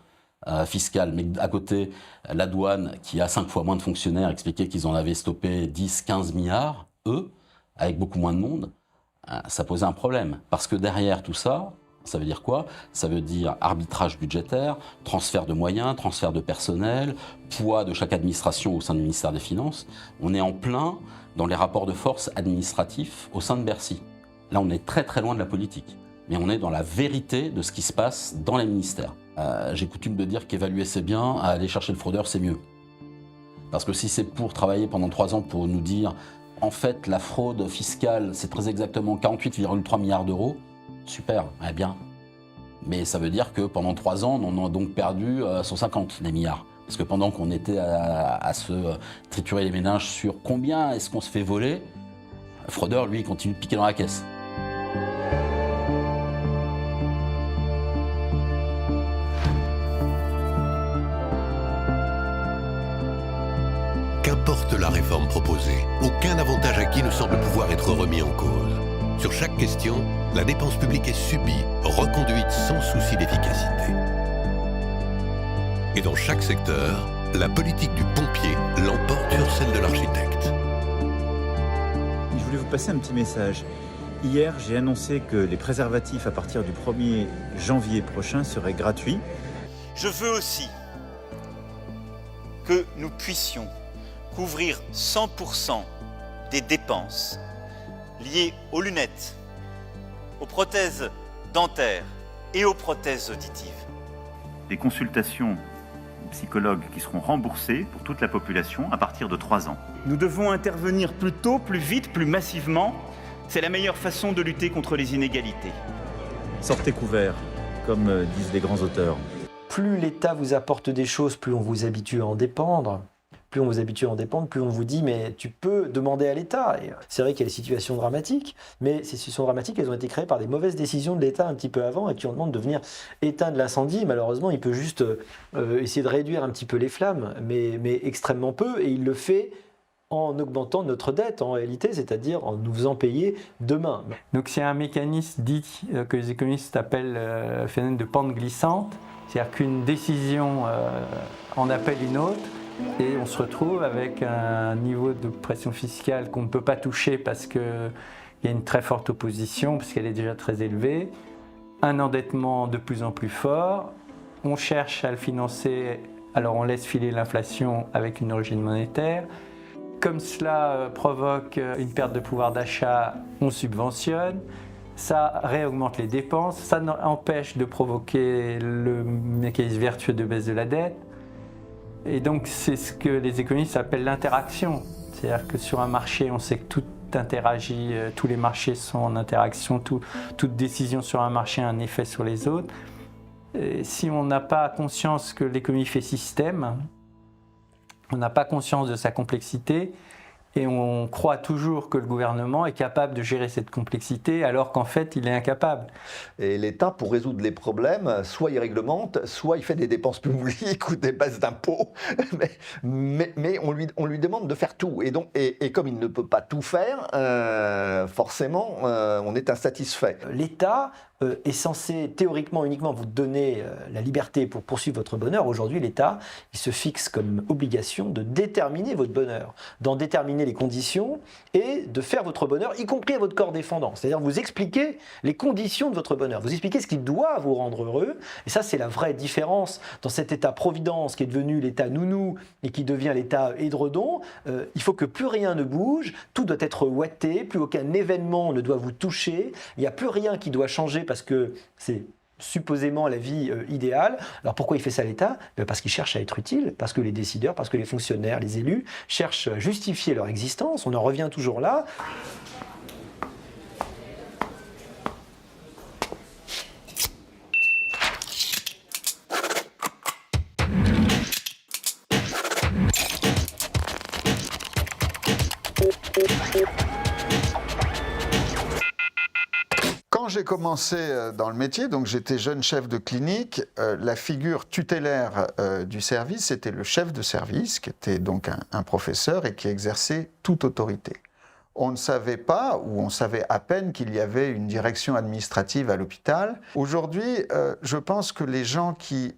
fiscale. Mais à côté, la douane, qui a 5 fois moins de fonctionnaires, expliquait qu'ils en avaient stoppé 10, 15 milliards, eux, avec beaucoup moins de monde. Ça posait un problème. Parce que derrière tout ça, ça veut dire quoi? Ça veut dire arbitrage budgétaire, transfert de moyens, transfert de personnel, poids de chaque administration au sein du ministère des Finances. On est en plein dans les rapports de force administratifs au sein de Bercy. Là, on est très très loin de la politique. Mais on est dans la vérité de ce qui se passe dans les ministères. J'ai coutume de dire qu'évaluer c'est bien, aller chercher le fraudeur c'est mieux. Parce que si c'est pour travailler pendant 3 ans pour nous dire en fait la fraude fiscale c'est très exactement 48,3 milliards d'euros, super, eh bien. Mais ça veut dire que pendant 3 ans, on en a donc perdu 150 des milliards. Parce que pendant qu'on était à se triturer les méninges sur combien est-ce qu'on se fait voler, le fraudeur, lui, il continue de piquer dans la caisse. Qu'importe la réforme proposée, aucun avantage acquis ne semble pouvoir être remis en cause. Sur chaque question, la dépense publique est subie, reconduite sans souci d'efficacité. Et dans chaque secteur, la politique du pompier l'emporte sur celle de l'architecte. Je voulais vous passer un petit message. Hier, j'ai annoncé que les préservatifs à partir du 1er janvier prochain seraient gratuits. Je veux aussi que nous puissions couvrir 100% des dépenses liées aux lunettes, aux prothèses dentaires et aux prothèses auditives. Des consultations psychologues qui seront remboursées pour toute la population à partir de 3 ans. Nous devons intervenir plus tôt, plus vite, plus massivement. C'est la meilleure façon de lutter contre les inégalités. Sortez couverts, comme disent les grands auteurs. Plus l'État vous apporte des choses, plus on vous habitue à en dépendre. Plus on vous habitue à en dépendre, plus on vous dit mais tu peux demander à l'État. Et c'est vrai qu'il y a des situations dramatiques, mais ces situations dramatiques, elles ont été créées par des mauvaises décisions de l'État un petit peu avant et qui on demande de venir éteindre l'incendie. Malheureusement, il peut juste essayer de réduire un petit peu les flammes, mais extrêmement peu, et il le fait en augmentant notre dette en réalité, c'est-à-dire en nous faisant payer demain. Donc c'est un mécanisme dit que les économistes appellent le phénomène de pente glissante, c'est-à-dire qu'une décision en appelle une autre, et on se retrouve avec un niveau de pression fiscale qu'on ne peut pas toucher parce qu'il y a une très forte opposition, parce qu'elle est déjà très élevée, un endettement de plus en plus fort, on cherche à le financer, alors on laisse filer l'inflation avec une origine monétaire. Comme cela provoque une perte de pouvoir d'achat, on subventionne, ça réaugmente les dépenses, ça empêche de provoquer le mécanisme vertueux de baisse de la dette. Et donc c'est ce que les économistes appellent l'interaction. C'est-à-dire que sur un marché, on sait que tout interagit, tous les marchés sont en interaction, toute décision sur un marché a un effet sur les autres. Et si on n'a pas conscience que l'économie fait système, on n'a pas conscience de sa complexité et on croit toujours que le gouvernement est capable de gérer cette complexité alors qu'en fait il est incapable. Et l'État, pour résoudre les problèmes, soit il réglemente, soit il fait des dépenses publiques ou des baisses d'impôts, mais on lui demande de faire tout. Et, donc, et comme il ne peut pas tout faire, forcément on est insatisfait. L'État est censé théoriquement uniquement vous donner la liberté pour poursuivre votre bonheur. Aujourd'hui, l'État, il se fixe comme obligation de déterminer votre bonheur, d'en déterminer les conditions et de faire votre bonheur, y compris à votre corps défendant. C'est-à-dire vous expliquer les conditions de votre bonheur, vous expliquer ce qui doit vous rendre heureux. Et ça, c'est la vraie différence dans cet État-providence qui est devenu l'État nounou et qui devient l'État édredon. Il faut que plus rien ne bouge, tout doit être ouaté, plus aucun événement ne doit vous toucher, il n'y a plus rien qui doit changer parce que c'est supposément la vie idéale. Alors pourquoi il fait ça l'État ? Parce qu'il cherche à être utile, parce que les décideurs, parce que les fonctionnaires, les élus cherchent à justifier leur existence. On en revient toujours là. Quand j'ai commencé dans le métier, donc j'étais jeune chef de clinique, la figure tutélaire du service, c'était le chef de service, qui était donc un professeur et qui exerçait toute autorité. On ne savait pas, ou on savait à peine qu'il y avait une direction administrative à l'hôpital. Aujourd'hui, je pense que les gens qui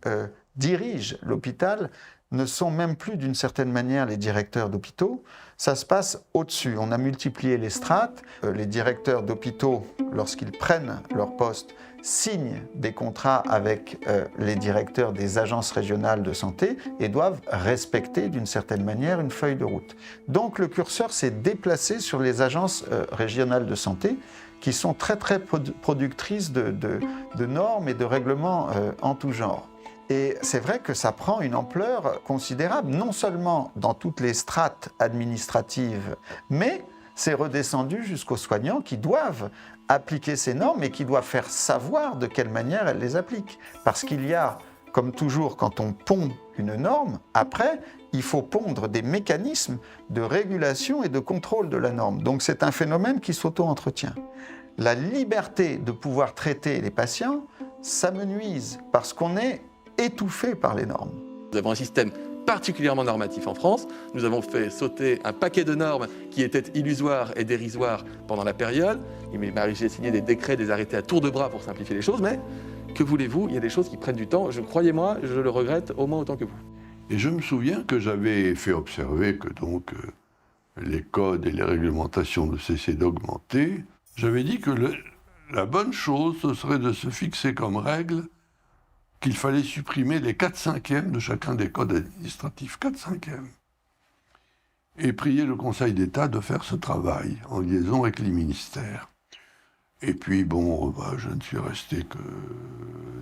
dirigent l'hôpital ne sont même plus d'une certaine manière les directeurs d'hôpitaux, ça se passe au-dessus. On a multiplié les strates. Les directeurs d'hôpitaux, lorsqu'ils prennent leur poste, signent des contrats avec les directeurs des agences régionales de santé et doivent respecter d'une certaine manière une feuille de route. Donc le curseur s'est déplacé sur les agences régionales de santé qui sont très productrices de normes et de règlements en tout genre. Et c'est vrai que ça prend une ampleur considérable, non seulement dans toutes les strates administratives, mais c'est redescendu jusqu'aux soignants qui doivent appliquer ces normes et qui doivent faire savoir de quelle manière elles les appliquent. Parce qu'il y a, comme toujours, quand on pond une norme, après, il faut pondre des mécanismes de régulation et de contrôle de la norme. Donc c'est un phénomène qui s'auto-entretient. La liberté de pouvoir traiter les patients, ça me nuise, parce qu'on est étouffé par les normes. Nous avons un système particulièrement normatif en France. Nous avons fait sauter un paquet de normes qui étaient illusoires et dérisoires pendant la période. Il m'est arrivé de signer des décrets, des arrêtés à tour de bras pour simplifier les choses, mais que voulez-vous, il y a des choses qui prennent du temps. Croyez-moi, je le regrette au moins autant que vous. Et je me souviens que j'avais fait observer que donc les codes et les réglementations ne cessaient d'augmenter. J'avais dit que la bonne chose, ce serait de se fixer comme règle qu'il fallait supprimer les 4/5 de chacun des codes administratifs, 4/5. Et prier le Conseil d'État de faire ce travail en liaison avec les ministères. Et puis bon, je ne suis resté que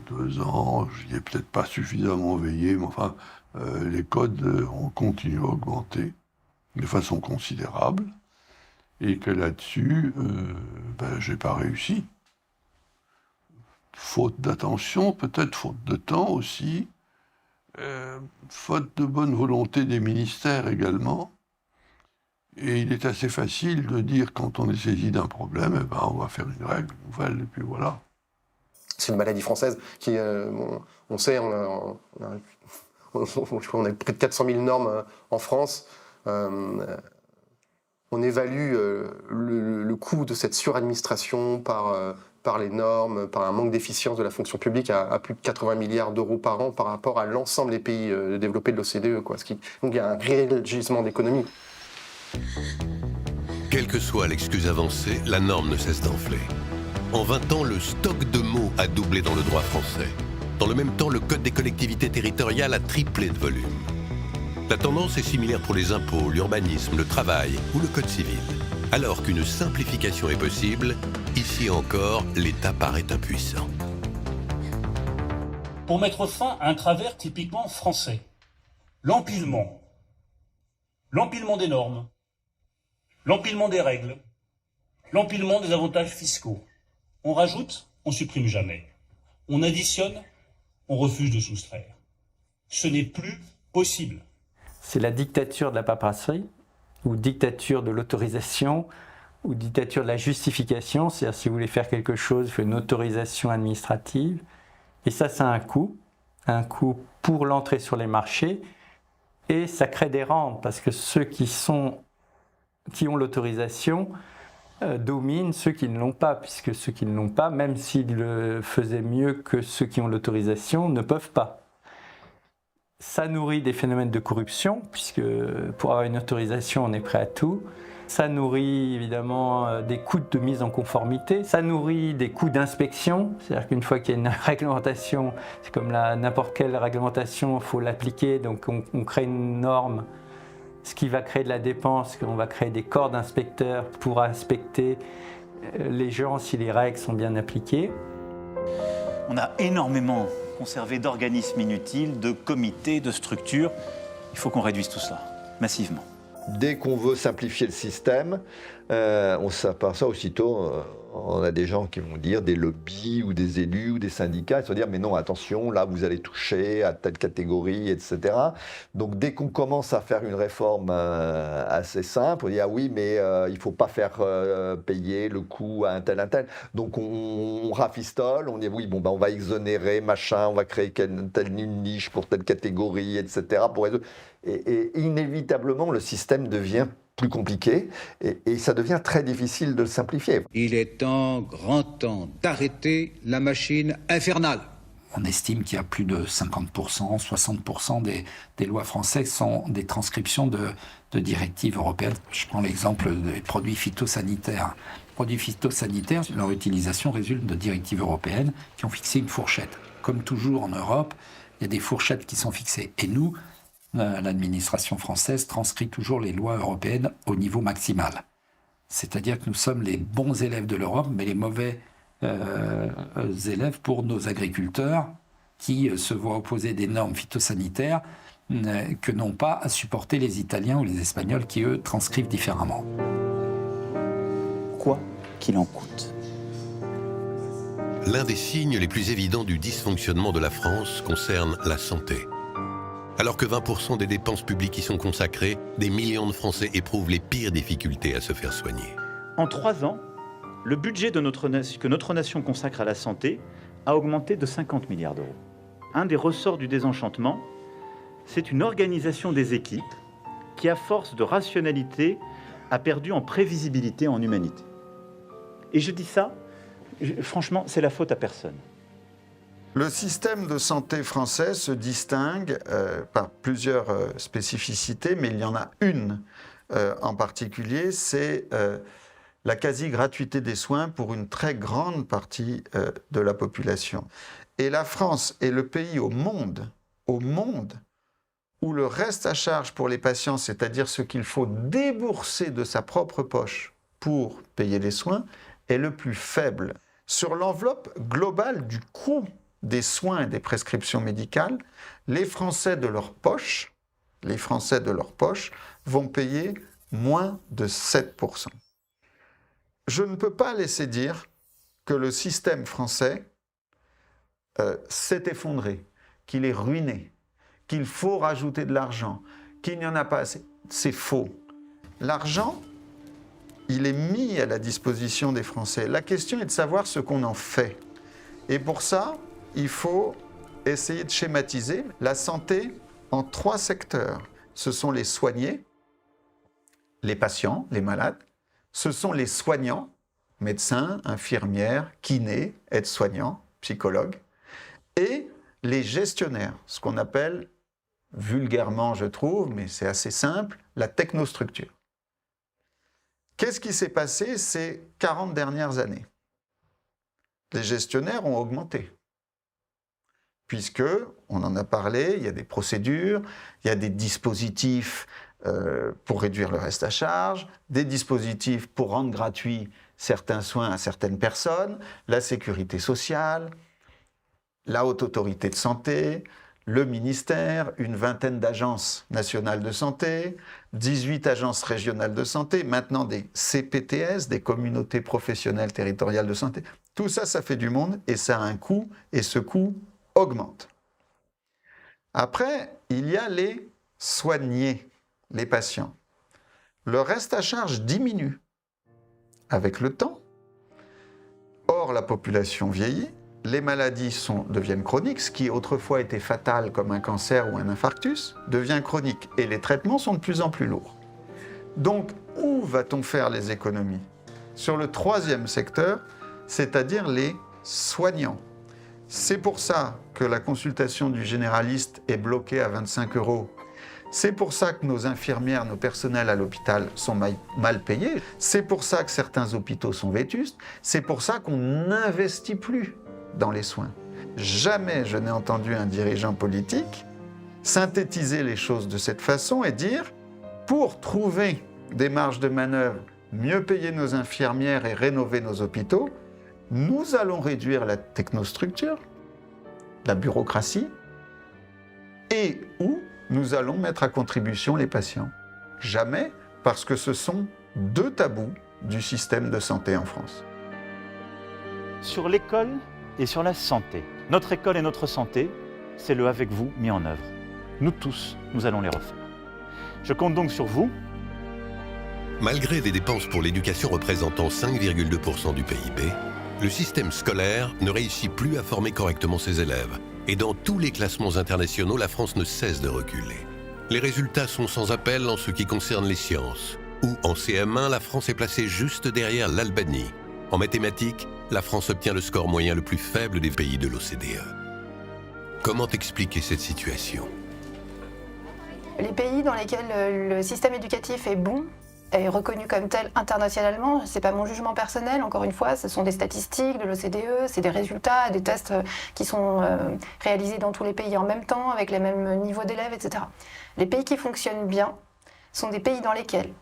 2 ans, j'y ai peut-être pas suffisamment veillé, mais enfin, les codes ont continué à augmenter de façon considérable. et que là-dessus, j'ai pas réussi. Faute d'attention, peut-être faute de temps aussi, faute de bonne volonté des ministères également. Et il est assez facile de dire, quand on est saisi d'un problème, on va faire une règle nouvelle, et puis voilà. C'est une maladie française qui, on sait, on a près de 400 000 normes en France. On évalue le coût de cette suradministration par les normes, par un manque d'efficience de la fonction publique à plus de 80 milliards d'euros par an par rapport à l'ensemble des pays développés de l'OCDE. Donc il y a un réel gisement d'économie. Quelle que soit l'excuse avancée, la norme ne cesse d'enfler. En 20 ans, le stock de mots a doublé dans le droit français. Dans le même temps, le Code des collectivités territoriales a triplé de volume. La tendance est similaire pour les impôts, l'urbanisme, le travail ou le Code civil. Alors qu'une simplification est possible, ici encore, l'État paraît impuissant. Pour mettre fin à un travers typiquement français, l'empilement des normes, l'empilement des règles, l'empilement des avantages fiscaux. On rajoute, on supprime jamais. On additionne, on refuse de soustraire. Ce n'est plus possible. C'est la dictature de la paperasserie, ou dictature de l'autorisation, ou dictature de la justification. C'est-à-dire, si vous voulez faire quelque chose, il faut une autorisation administrative. Et ça a un coût pour l'entrée sur les marchés, et ça crée des rentes, parce que ceux qui ont l'autorisation dominent ceux qui ne l'ont pas, puisque ceux qui ne l'ont pas, même s'ils le faisaient mieux que ceux qui ont l'autorisation, ne peuvent pas. Ça nourrit des phénomènes de corruption, puisque pour avoir une autorisation, on est prêt à tout. Ça nourrit évidemment des coûts de mise en conformité. Ça nourrit des coûts d'inspection, c'est-à-dire qu'une fois qu'il y a une réglementation, c'est comme n'importe quelle réglementation, il faut l'appliquer, donc on crée une norme, ce qui va créer de la dépense, on va créer des corps d'inspecteurs pour inspecter les gens si les règles sont bien appliquées. On a énormément conservé d'organismes inutiles, de comités, de structures. Il faut qu'on réduise tout cela, massivement. Dès qu'on veut simplifier le système, on s'aperçoit aussitôt, on a des gens qui vont dire, des lobbies ou des élus ou des syndicats, ils vont dire mais non, attention, là vous allez toucher à telle catégorie, etc. Donc dès qu'on commence à faire une réforme assez simple, on dit ah oui, mais il ne faut pas faire payer le coût à un tel. Donc on rafistole, on dit oui, on va exonérer, machin, on va créer une niche pour telle catégorie, etc. Et inévitablement, le système devient plus compliqué et ça devient très difficile de le simplifier. Il est grand temps d'arrêter la machine infernale. On estime qu'il y a plus de 50%, 60% des lois françaises sont des transcriptions de directives européennes. Je prends l'exemple des produits phytosanitaires. Les produits phytosanitaires, leur utilisation résulte de directives européennes qui ont fixé une fourchette. Comme toujours en Europe, il y a des fourchettes qui sont fixées. Et nous, l'administration française transcrit toujours les lois européennes au niveau maximal. C'est-à-dire que nous sommes les bons élèves de l'Europe, mais les mauvais élèves pour nos agriculteurs qui se voient opposer des normes phytosanitaires que n'ont pas à supporter les Italiens ou les Espagnols qui, eux, transcrivent différemment. Quoi qu'il en coûte. L'un des signes les plus évidents du dysfonctionnement de la France concerne la santé. Alors que 20% des dépenses publiques y sont consacrées, des millions de Français éprouvent les pires difficultés à se faire soigner. En 3 ans, le budget que notre nation consacre à la santé a augmenté de 50 milliards d'euros. Un des ressorts du désenchantement, c'est une organisation des équipes qui, à force de rationalité, a perdu en prévisibilité, en humanité. Et je dis ça, franchement, c'est la faute à personne. Le système de santé français se distingue par plusieurs spécificités, mais il y en a une en particulier, c'est la quasi-gratuité des soins pour une très grande partie de la population. Et la France est le pays au monde où le reste à charge pour les patients, c'est-à-dire ce qu'il faut débourser de sa propre poche pour payer les soins, est le plus faible. Sur l'enveloppe globale du coût des soins et des prescriptions médicales, les Français de leur poche vont payer moins de 7%. je ne peux pas laisser dire que le système français s'est effondré, qu'il est ruiné, qu'il faut rajouter de l'argent, qu'il n'y en a pas assez. C'est faux. L'argent, il est mis à la disposition des Français. La question est de savoir ce qu'on en fait. Et pour ça, il faut essayer de schématiser la santé en 3 secteurs. Ce sont les soignés, les patients, les malades. Ce sont les soignants, médecins, infirmières, kinés, aides-soignants, psychologues. Et les gestionnaires, ce qu'on appelle vulgairement, je trouve, mais c'est assez simple, la technostructure. Qu'est-ce qui s'est passé ces 40 dernières années? Les gestionnaires ont augmenté. Puisque, on en a parlé, il y a des procédures, il y a des dispositifs pour réduire le reste à charge, des dispositifs pour rendre gratuits certains soins à certaines personnes, la sécurité sociale, la Haute Autorité de Santé, le ministère, une vingtaine d'agences nationales de santé, 18 agences régionales de santé, maintenant des CPTS, des communautés professionnelles territoriales de santé. Tout ça, ça fait du monde et ça a un coût, et ce coût augmente. Après, il y a les soignés, les patients. Le reste à charge diminue avec le temps. Or, la population vieillit, les maladies deviennent chroniques, ce qui autrefois était fatal comme un cancer ou un infarctus, devient chronique et les traitements sont de plus en plus lourds. Donc, où va-t-on faire les économies? Sur le 3e secteur, c'est-à-dire les soignants. C'est pour ça que la consultation du généraliste est bloquée à 25 €. C'est pour ça que nos infirmières, nos personnels à l'hôpital sont mal payés. C'est pour ça que certains hôpitaux sont vétustes. C'est pour ça qu'on n'investit plus dans les soins. Jamais je n'ai entendu un dirigeant politique synthétiser les choses de cette façon et dire « pour trouver des marges de manœuvre, mieux payer nos infirmières et rénover nos hôpitaux, nous allons réduire la technostructure, la bureaucratie, et où nous allons mettre à contribution les patients. » Jamais, parce que ce sont 2 tabous du système de santé en France. Sur l'école et sur la santé. Notre école et notre santé, c'est le avec vous mis en œuvre. Nous tous, nous allons les refaire. Je compte donc sur vous. Malgré des dépenses pour l'éducation représentant 5,2% du PIB, le système scolaire ne réussit plus à former correctement ses élèves. Et dans tous les classements internationaux, la France ne cesse de reculer. Les résultats sont sans appel en ce qui concerne les sciences, où en CM1, la France est placée juste derrière l'Albanie. En mathématiques, la France obtient le score moyen le plus faible des pays de l'OCDE. Comment expliquer cette situation? Les pays dans lesquels le système éducatif est bon, est reconnu comme tel internationalement, c'est pas mon jugement personnel, encore une fois, ce sont des statistiques de l'OCDE, c'est des résultats, des tests qui sont réalisés dans tous les pays en même temps, avec les mêmes niveaux d'élèves, etc. Les pays qui fonctionnent bien sont des pays dans lesquels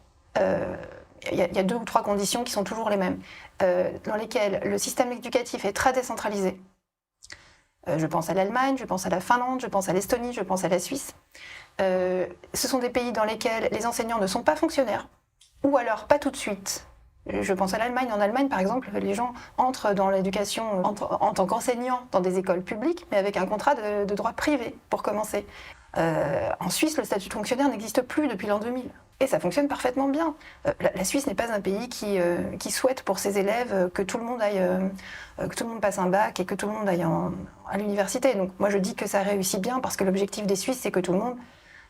il y a 2 ou 3 conditions qui sont toujours les mêmes, dans lesquelles le système éducatif est très décentralisé. Je pense à l'Allemagne, je pense à la Finlande, je pense à l'Estonie, je pense à la Suisse. Ce sont des pays dans lesquels les enseignants ne sont pas fonctionnaires, ou alors pas tout de suite. Je pense à l'Allemagne. En Allemagne, par exemple, les gens entrent dans l'éducation en tant qu'enseignants dans des écoles publiques, mais avec un contrat de droit privé, pour commencer. En Suisse, le statut de fonctionnaire n'existe plus depuis l'an 2000. Et ça fonctionne parfaitement bien. La Suisse n'est pas un pays qui souhaite pour ses élèves que tout le monde aille, que tout le monde passe un bac et que tout le monde aille à l'université. Donc moi je dis que ça réussit bien parce que l'objectif des Suisses c'est que tout le monde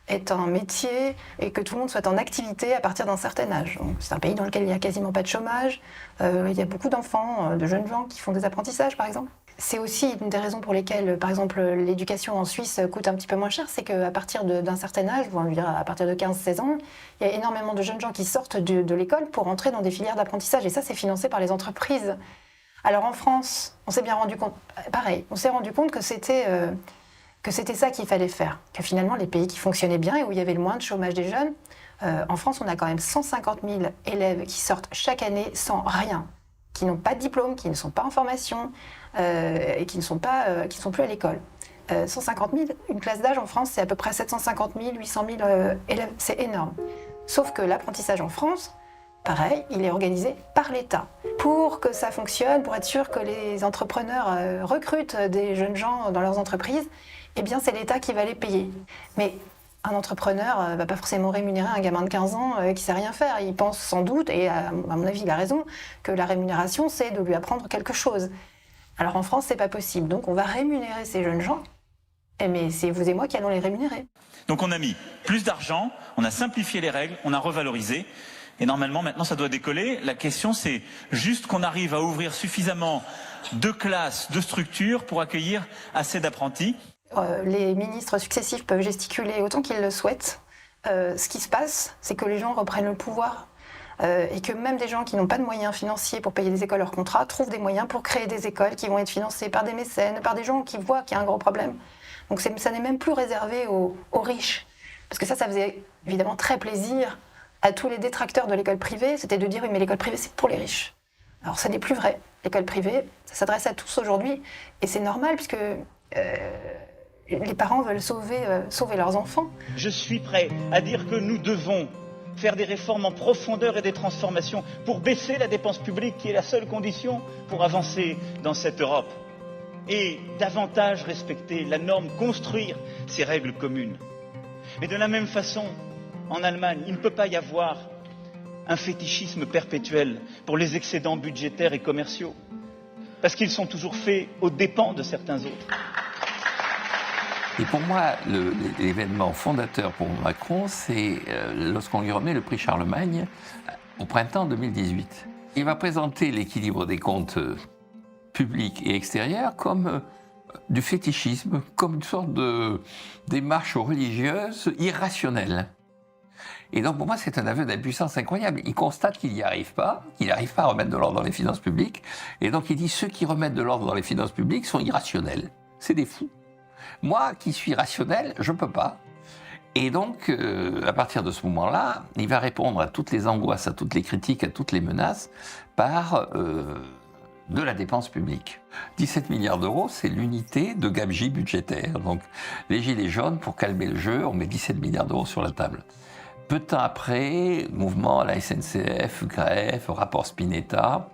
ait un métier et que tout le monde soit en activité à partir d'un certain âge. C'est un pays dans lequel il n'y a quasiment pas de chômage. Il y a beaucoup d'enfants, de jeunes gens qui font des apprentissages par exemple. C'est aussi une des raisons pour lesquelles, par exemple, l'éducation en Suisse coûte un petit peu moins cher, c'est qu'à partir d'un certain âge, on va dire à partir de 15-16 ans, il y a énormément de jeunes gens qui sortent de l'école pour entrer dans des filières d'apprentissage, et ça, c'est financé par les entreprises. Alors en France, on s'est bien rendu compte, pareil, on s'est rendu compte que c'était ça qu'il fallait faire, que finalement, les pays qui fonctionnaient bien et où il y avait le moins de chômage des jeunes, en France, on a quand même 150 000 élèves qui sortent chaque année sans rien, qui n'ont pas de diplôme, qui ne sont pas en formation, et qui ne sont plus à l'école. 150 000, une classe d'âge en France, c'est à peu près 750 000, 800 000 élèves, c'est énorme. Sauf que l'apprentissage en France, pareil, il est organisé par l'État. Pour que ça fonctionne, pour être sûr que les entrepreneurs recrutent des jeunes gens dans leurs entreprises, eh bien c'est l'État qui va les payer. Mais un entrepreneur ne va pas forcément rémunérer un gamin de 15 ans qui ne sait rien faire. Il pense sans doute, et à mon avis il a raison, que la rémunération c'est de lui apprendre quelque chose. Alors en France c'est pas possible, donc on va rémunérer ces jeunes gens, mais c'est vous et moi qui allons les rémunérer. Donc on a mis plus d'argent, on a simplifié les règles, on a revalorisé. Et normalement, maintenant, ça doit décoller. La question, c'est juste qu'on arrive à ouvrir suffisamment de classes, de structures pour accueillir assez d'apprentis. Les ministres successifs peuvent gesticuler autant qu'ils le souhaitent. Ce qui se passe, c'est que les gens reprennent le pouvoir et que même des gens qui n'ont pas de moyens financiers pour payer des écoles hors contrat trouvent des moyens pour créer des écoles qui vont être financées par des mécènes, par des gens qui voient qu'il y a un gros problème. Donc ça n'est même plus réservé aux riches. Parce que ça faisait évidemment très plaisir à tous les détracteurs de l'école privée, c'était de dire oui mais l'école privée c'est pour les riches. Alors ça n'est plus vrai. L'école privée, ça s'adresse à tous aujourd'hui et c'est normal puisque les parents veulent sauver leurs enfants. Je suis prêt à dire que nous devons faire des réformes en profondeur et des transformations pour baisser la dépense publique qui est la seule condition pour avancer dans cette Europe. Et davantage respecter la norme, construire ces règles communes. Mais de la même façon, en Allemagne, il ne peut pas y avoir un fétichisme perpétuel pour les excédents budgétaires et commerciaux, parce qu'ils sont toujours faits aux dépens de certains autres. Et pour moi, l'événement fondateur pour Macron, c'est lorsqu'on lui remet le prix Charlemagne au printemps 2018. Il va présenter l'équilibre des comptes publics et extérieurs comme du fétichisme, comme une sorte de démarche religieuse irrationnelle. Et donc pour moi, c'est un aveu d'impuissance incroyable. Il constate qu'il n'y arrive pas, qu'il n'arrive pas à remettre de l'ordre dans les finances publiques. Et donc il dit, ceux qui remettent de l'ordre dans les finances publiques sont irrationnels. C'est des fous. Moi, qui suis rationnel, je ne peux pas. Et donc, à partir de ce moment-là, il va répondre à toutes les angoisses, à toutes les critiques, à toutes les menaces par de la dépense publique. 17 milliards d'euros, c'est l'unité de gabegie budgétaire. Donc les gilets jaunes, pour calmer le jeu, on met 17 milliards d'euros sur la table. Peu de temps après, mouvement à la SNCF, grève, rapport Spinetta,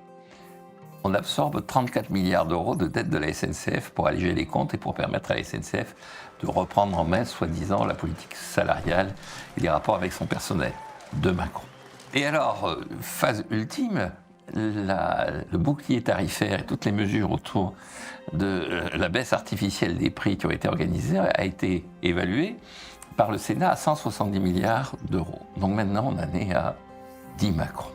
on absorbe 34 milliards d'euros de dette de la SNCF pour alléger les comptes et pour permettre à la SNCF de reprendre en main, soi-disant, la politique salariale et les rapports avec son personnel de Macron. Et alors, phase ultime, le bouclier tarifaire et toutes les mesures autour de la baisse artificielle des prix qui ont été organisées a été évaluée par le Sénat à 170 milliards d'euros. Donc maintenant, on en est à 10 Macron.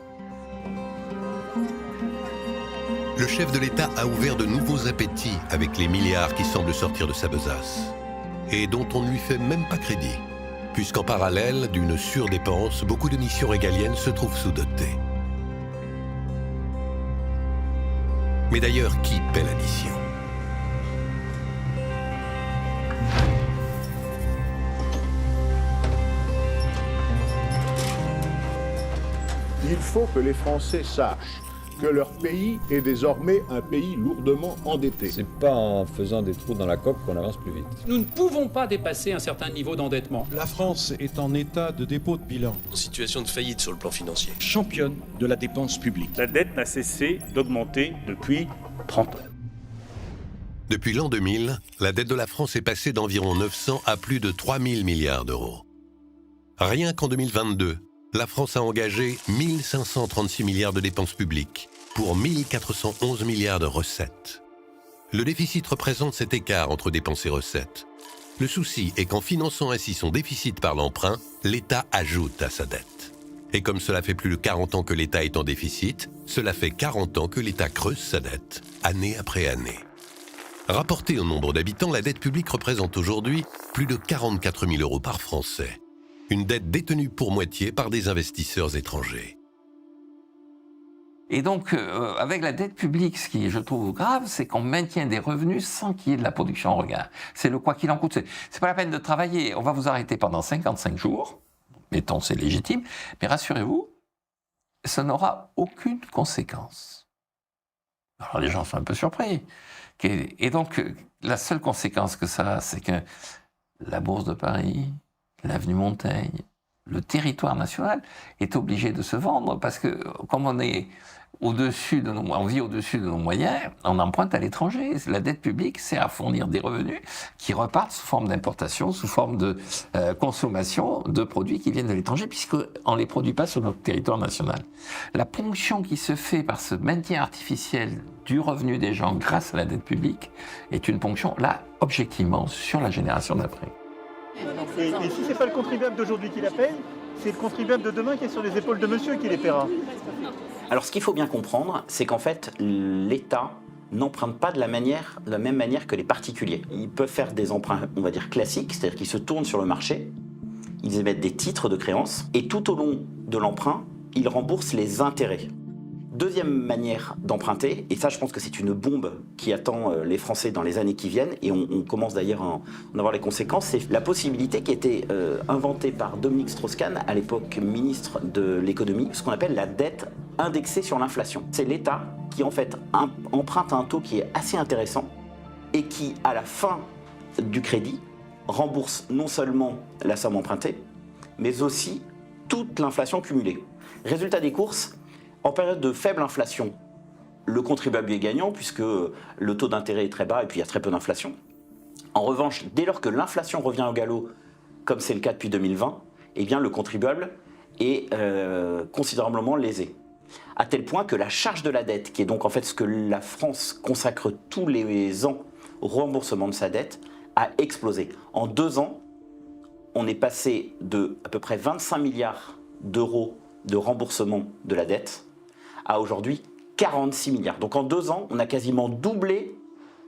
Le chef de l'État a ouvert de nouveaux appétits avec les milliards qui semblent sortir de sa besace et dont on ne lui fait même pas crédit, puisqu'en parallèle d'une surdépense, beaucoup de missions régaliennes se trouvent sous-dotées. Mais d'ailleurs, qui paie l'addition ? Il faut que les Français sachent que leur pays est désormais un pays lourdement endetté. C'est pas en faisant des trous dans la coque qu'on avance plus vite. Nous ne pouvons pas dépasser un certain niveau d'endettement. La France est en état de dépôt de bilan. En situation de faillite sur le plan financier. Championne de la dépense publique. La dette n'a cessé d'augmenter depuis 30 ans. Depuis l'an 2000, la dette de la France est passée d'environ 900 à plus de 3 000 milliards d'euros. Rien qu'en 2022, la France a engagé 1 536 milliards de dépenses publiques pour 1 411 milliards de recettes. Le déficit représente cet écart entre dépenses et recettes. Le souci est qu'en finançant ainsi son déficit par l'emprunt, l'État ajoute à sa dette. Et comme cela fait plus de 40 ans que l'État est en déficit, cela fait 40 ans que l'État creuse sa dette, année après année. Rapportée au nombre d'habitants, la dette publique représente aujourd'hui plus de 44 000 euros par Français. Une dette détenue pour moitié par des investisseurs étrangers. Et donc, avec la dette publique, ce qui, je trouve, grave, c'est qu'on maintient des revenus sans qu'il y ait de la production en regard. C'est le quoi qu'il en coûte. C'est pas la peine de travailler. On va vous arrêter pendant 55 jours. Mettons, c'est légitime. Mais rassurez-vous, ça n'aura aucune conséquence. Alors, les gens sont un peu surpris. Et donc, la seule conséquence que ça a, c'est que la Bourse de Paris, l'avenue Montaigne, le territoire national est obligé de se vendre parce que comme on est on vit au-dessus de nos moyens, on emprunte à l'étranger. La dette publique sert à fournir des revenus qui repartent sous forme d'importation, sous forme de consommation de produits qui viennent de l'étranger, puisqu'on ne les produit pas sur notre territoire national. La ponction qui se fait par ce maintien artificiel du revenu des gens grâce à la dette publique est une ponction, là, objectivement, sur la génération d'après. Et si ce n'est pas le contribuable d'aujourd'hui qui la paye, c'est le contribuable de demain qui est sur les épaules de monsieur qui les paiera. Alors ce qu'il faut bien comprendre, c'est qu'en fait, l'État n'emprunte pas de la même manière que les particuliers. Ils peuvent faire des emprunts, on va dire, classiques, c'est-à-dire qu'ils se tournent sur le marché, ils émettent des titres de créance, et tout au long de l'emprunt, ils remboursent les intérêts. Deuxième manière d'emprunter, et ça je pense que c'est une bombe qui attend les Français dans les années qui viennent, et on commence d'ailleurs à en avoir les conséquences, c'est la possibilité qui a été inventée par Dominique Strauss-Kahn, à l'époque ministre de l'économie, ce qu'on appelle la dette indexée sur l'inflation. C'est l'État qui en fait emprunte à un taux qui est assez intéressant, et qui à la fin du crédit rembourse non seulement la somme empruntée, mais aussi toute l'inflation cumulée. Résultat des courses, en période de faible inflation, le contribuable est gagnant puisque le taux d'intérêt est très bas et puis il y a très peu d'inflation. En revanche, dès lors que l'inflation revient au galop, comme c'est le cas depuis 2020, eh bien le contribuable est considérablement lésé. À tel point que la charge de la dette, qui est donc en fait ce que la France consacre tous les ans au remboursement de sa dette, a explosé. En 2 ans, on est passé de à peu près 25 milliards d'euros de remboursement de la dette à aujourd'hui 46 milliards. Donc en 2 ans, on a quasiment doublé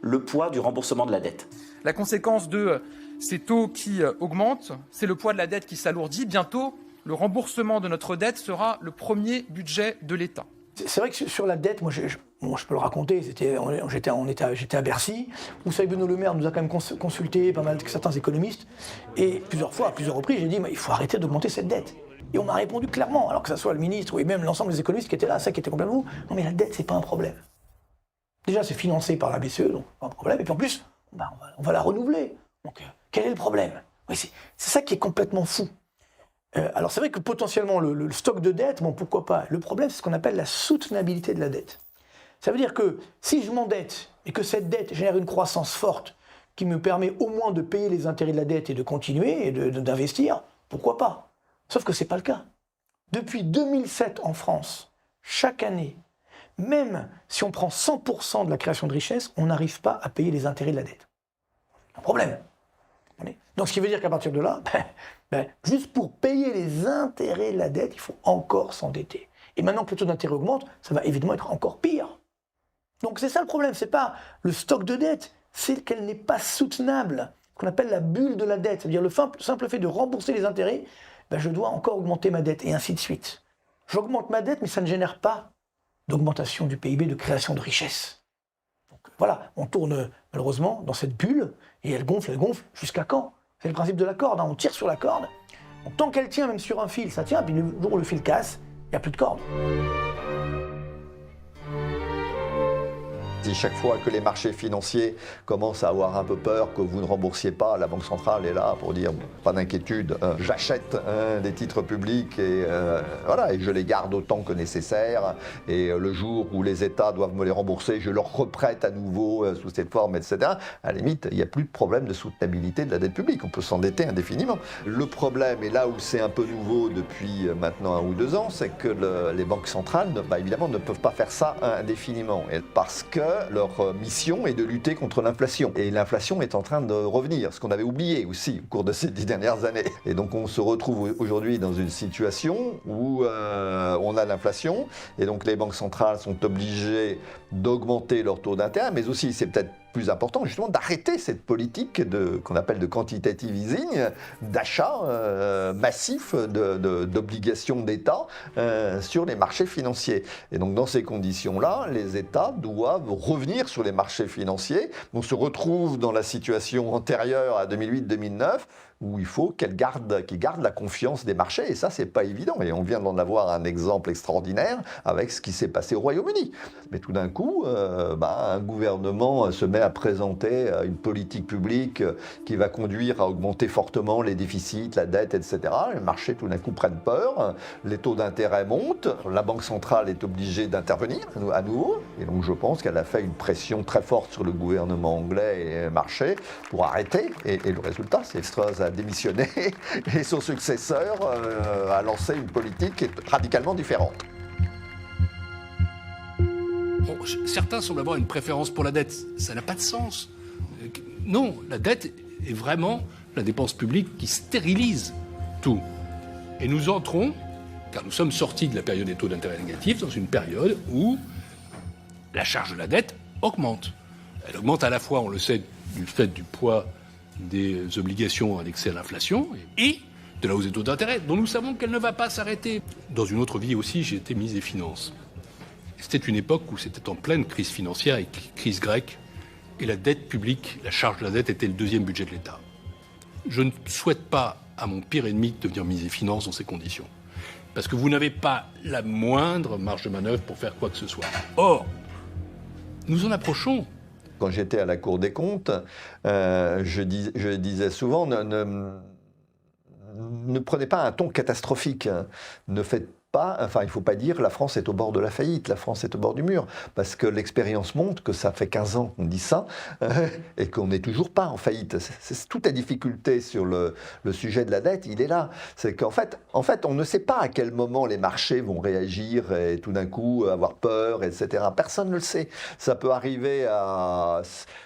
le poids du remboursement de la dette. La conséquence de ces taux qui augmentent, c'est le poids de la dette qui s'alourdit. Bientôt, le remboursement de notre dette sera le premier budget de l'État. C'est vrai que sur la dette, moi je peux le raconter, j'étais à Bercy, où Bruno Le Maire nous a quand même consulté, pas mal de certains économistes, et plusieurs fois, à plusieurs reprises, j'ai dit il faut arrêter d'augmenter cette dette. Et on m'a répondu clairement, alors que ce soit le ministre ou même l'ensemble des économistes qui étaient là, ça qui était complètement fou. Non mais la dette, c'est pas un problème. Déjà, c'est financé par la BCE, donc pas un problème. Et puis en plus, on va la renouveler. Donc quel est le problème? Oui, c'est ça qui est complètement fou. Alors c'est vrai que potentiellement, le stock de dette, bon pourquoi pas. Le problème, c'est ce qu'on appelle la soutenabilité de la dette. Ça veut dire que si je m'endette et que cette dette génère une croissance forte qui me permet au moins de payer les intérêts de la dette et de continuer et d'investir, pourquoi pas? Sauf que ce n'est pas le cas. Depuis 2007 en France, chaque année, même si on prend 100% de la création de richesse, on n'arrive pas à payer les intérêts de la dette. Un problème. Donc ce qui veut dire qu'à partir de là, juste pour payer les intérêts de la dette, il faut encore s'endetter. Et maintenant que le taux d'intérêt augmente, ça va évidemment être encore pire. Donc c'est ça le problème, c'est pas le stock de dette, c'est qu'elle n'est pas soutenable. Ce qu'on appelle la bulle de la dette, c'est-à-dire le simple fait de rembourser les intérêts, je dois encore augmenter ma dette, et ainsi de suite. J'augmente ma dette, mais ça ne génère pas d'augmentation du PIB, de création de richesse. Donc voilà, on tourne malheureusement dans cette bulle, et elle gonfle, jusqu'à quand? C'est le principe de la corde, on tire sur la corde, donc, tant qu'elle tient même sur un fil, ça tient, puis le jour où le fil casse, il n'y a plus de corde. Si chaque fois que les marchés financiers commencent à avoir un peu peur que vous ne remboursiez pas, la Banque centrale est là pour dire pas d'inquiétude, j'achète des titres publics et je les garde autant que nécessaire. Et le jour où les États doivent me les rembourser, je leur reprête à nouveau sous cette forme, etc. À la limite, il n'y a plus de problème de soutenabilité de la dette publique. On peut s'endetter indéfiniment. Le problème, et là où c'est un peu nouveau depuis maintenant 1 ou 2 ans, c'est que les banques centrales, évidemment, ne peuvent pas faire ça indéfiniment. Parce que leur mission est de lutter contre l'inflation. Et l'inflation est en train de revenir, ce qu'on avait oublié aussi au cours de ces 10 dernières années. Et donc on se retrouve aujourd'hui dans une situation où on a l'inflation, et donc les banques centrales sont obligées d'augmenter leur taux d'intérêt, mais aussi, c'est peut-être plus important justement d'arrêter cette politique qu'on appelle de quantitative easing, d'achat massif d'obligations d'État sur les marchés financiers. Et donc dans ces conditions-là, les États doivent revenir sur les marchés financiers. On se retrouve dans la situation antérieure à 2008-2009, où il faut qu'il garde la confiance des marchés, et ça, c'est pas évident. Et on vient d'en avoir un exemple extraordinaire avec ce qui s'est passé au Royaume-Uni. Mais tout d'un coup, un gouvernement se met à présenter une politique publique qui va conduire à augmenter fortement les déficits, la dette, etc. Les marchés, tout d'un coup, prennent peur, les taux d'intérêt montent, la Banque centrale est obligée d'intervenir à nouveau, et donc je pense qu'elle a fait une pression très forte sur le gouvernement anglais et les marchés pour arrêter, et le résultat, c'est que Truss a démissionné et son successeur a lancé une politique qui est radicalement différente. Bon, certains semblent avoir une préférence pour la dette. Ça n'a pas de sens. Non, la dette est vraiment la dépense publique qui stérilise tout. Et nous entrons, car nous sommes sortis de la période des taux d'intérêt négatifs, dans une période où la charge de la dette augmente. Elle augmente à la fois, on le sait, du fait du poids des obligations indexées à l'inflation et de la hausse des taux d'intérêt, dont nous savons qu'elle ne va pas s'arrêter. Dans une autre vie aussi, j'ai été ministre des Finances. C'était une époque où c'était en pleine crise financière et crise grecque, et la dette publique, la charge de la dette était le deuxième budget de l'État. Je ne souhaite pas à mon pire ennemi de devenir ministre des Finances dans ces conditions, parce que vous n'avez pas la moindre marge de manœuvre pour faire quoi que ce soit. Or, nous en approchons. Quand j'étais à la Cour des comptes, je disais souvent, ne prenez pas un ton catastrophique, ne faites pas, enfin il ne faut pas dire la France est au bord de la faillite, la France est au bord du mur, parce que l'expérience montre que ça fait 15 ans qu'on dit ça et qu'on n'est toujours pas en faillite. C'est toute la difficulté sur le sujet de la dette, il est là. C'est qu'en fait, on ne sait pas à quel moment les marchés vont réagir et tout d'un coup avoir peur, etc. Personne ne le sait. Ça peut arriver à...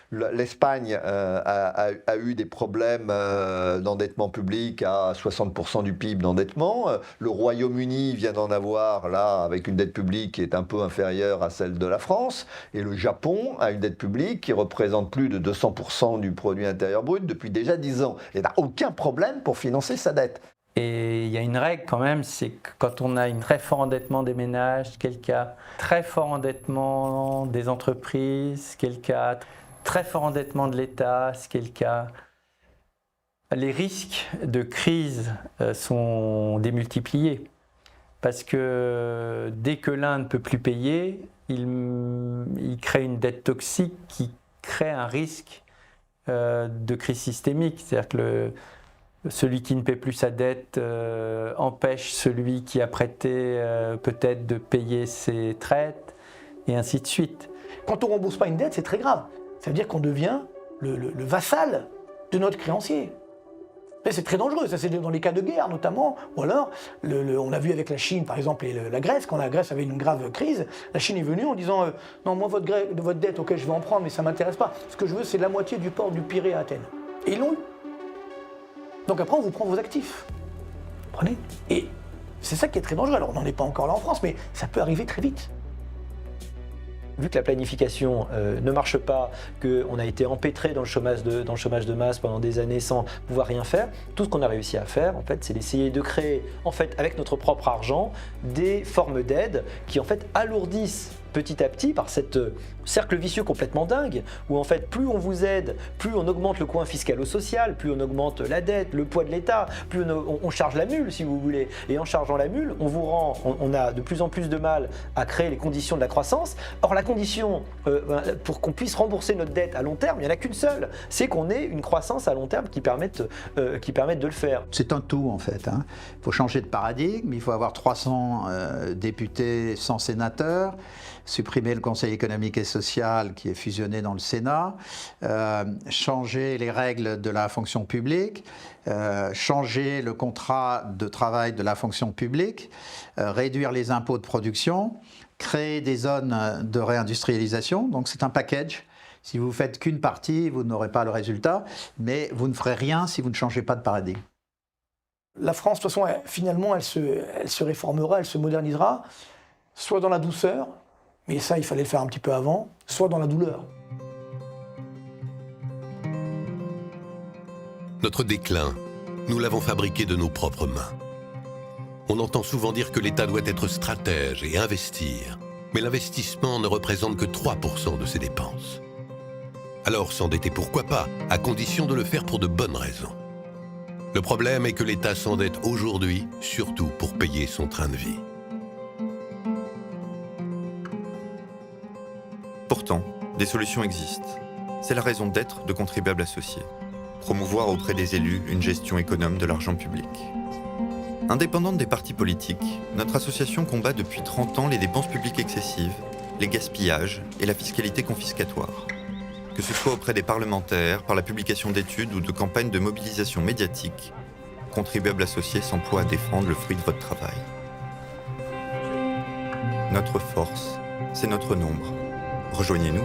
L'Espagne a eu des problèmes d'endettement public à 60% du PIB d'endettement. Le Royaume-Uni vient d'en avoir, là, avec une dette publique qui est un peu inférieure à celle de la France. Et le Japon a une dette publique qui représente plus de 200% du produit intérieur brut depuis déjà 10 ans. Et n'a aucun problème pour financer sa dette. Et il y a une règle quand même, c'est que quand on a un très fort endettement des ménages, quel cas, très fort endettement des entreprises, quel cas, très fort endettement de l'État, ce qui est le cas, les risques de crise sont démultipliés. Parce que dès que l'un ne peut plus payer, il crée une dette toxique qui crée un risque de crise systémique. C'est-à-dire que celui qui ne paie plus sa dette empêche celui qui a prêté peut-être de payer ses traites, et ainsi de suite. Quand on ne rembourse pas une dette, c'est très grave. Ça veut dire qu'on devient le vassal de notre créancier. Et c'est très dangereux, ça c'est dans les cas de guerre notamment, ou alors on a vu avec la Chine par exemple et la Grèce, quand la Grèce avait une grave crise, la Chine est venue en disant non moi votre dette, ok je vais en prendre mais ça ne m'intéresse pas, ce que je veux c'est la moitié du port du Pirée à Athènes. Et ils l'ont eu. Donc après on vous prend vos actifs. Vous comprenez ? Et c'est ça qui est très dangereux, alors on n'en est pas encore là en France, mais ça peut arriver très vite. Vu que la planification ne marche pas, qu'on a été empêtré dans le chômage de masse pendant des années sans pouvoir rien faire, tout ce qu'on a réussi à faire, en fait, c'est d'essayer de créer, en fait, avec notre propre argent, des formes d'aide qui, en fait, alourdissent petit à petit par cette cercle vicieux complètement dingue, où en fait plus on vous aide, plus on augmente le coût fiscalo-social, plus on augmente la dette, le poids de l'État, plus on charge la mule si vous voulez, et en chargeant la mule, on a de plus en plus de mal à créer les conditions de la croissance. Or la condition pour qu'on puisse rembourser notre dette à long terme, il n'y en a qu'une seule, c'est qu'on ait une croissance à long terme qui permette de le faire. C'est un tout en fait. Il faut changer de paradigme, il faut avoir 300 députés, 100 sénateurs, supprimer le Conseil économique et social qui est fusionné dans le Sénat, changer les règles de la fonction publique, changer le contrat de travail de la fonction publique, réduire les impôts de production, créer des zones de réindustrialisation. Donc c'est un package. Si vous ne faites qu'une partie, vous n'aurez pas le résultat, mais vous ne ferez rien si vous ne changez pas de paradigme. La France, de toute façon, finalement, elle se réformera, elle se modernisera, soit dans la douceur, mais ça, il fallait le faire un petit peu avant, soit dans la douleur. Notre déclin, nous l'avons fabriqué de nos propres mains. On entend souvent dire que l'État doit être stratège et investir, mais l'investissement ne représente que 3% de ses dépenses. Alors s'endetter pourquoi pas, à condition de le faire pour de bonnes raisons. Le problème est que l'État s'endette aujourd'hui, surtout pour payer son train de vie. Pourtant, des solutions existent. C'est la raison d'être de Contribuables Associés. Promouvoir auprès des élus une gestion économe de l'argent public. Indépendante des partis politiques, notre association combat depuis 30 ans les dépenses publiques excessives, les gaspillages et la fiscalité confiscatoire. Que ce soit auprès des parlementaires, par la publication d'études ou de campagnes de mobilisation médiatique, Contribuables Associés s'emploie à défendre le fruit de votre travail. Notre force, c'est notre nombre. Rejoignez-nous.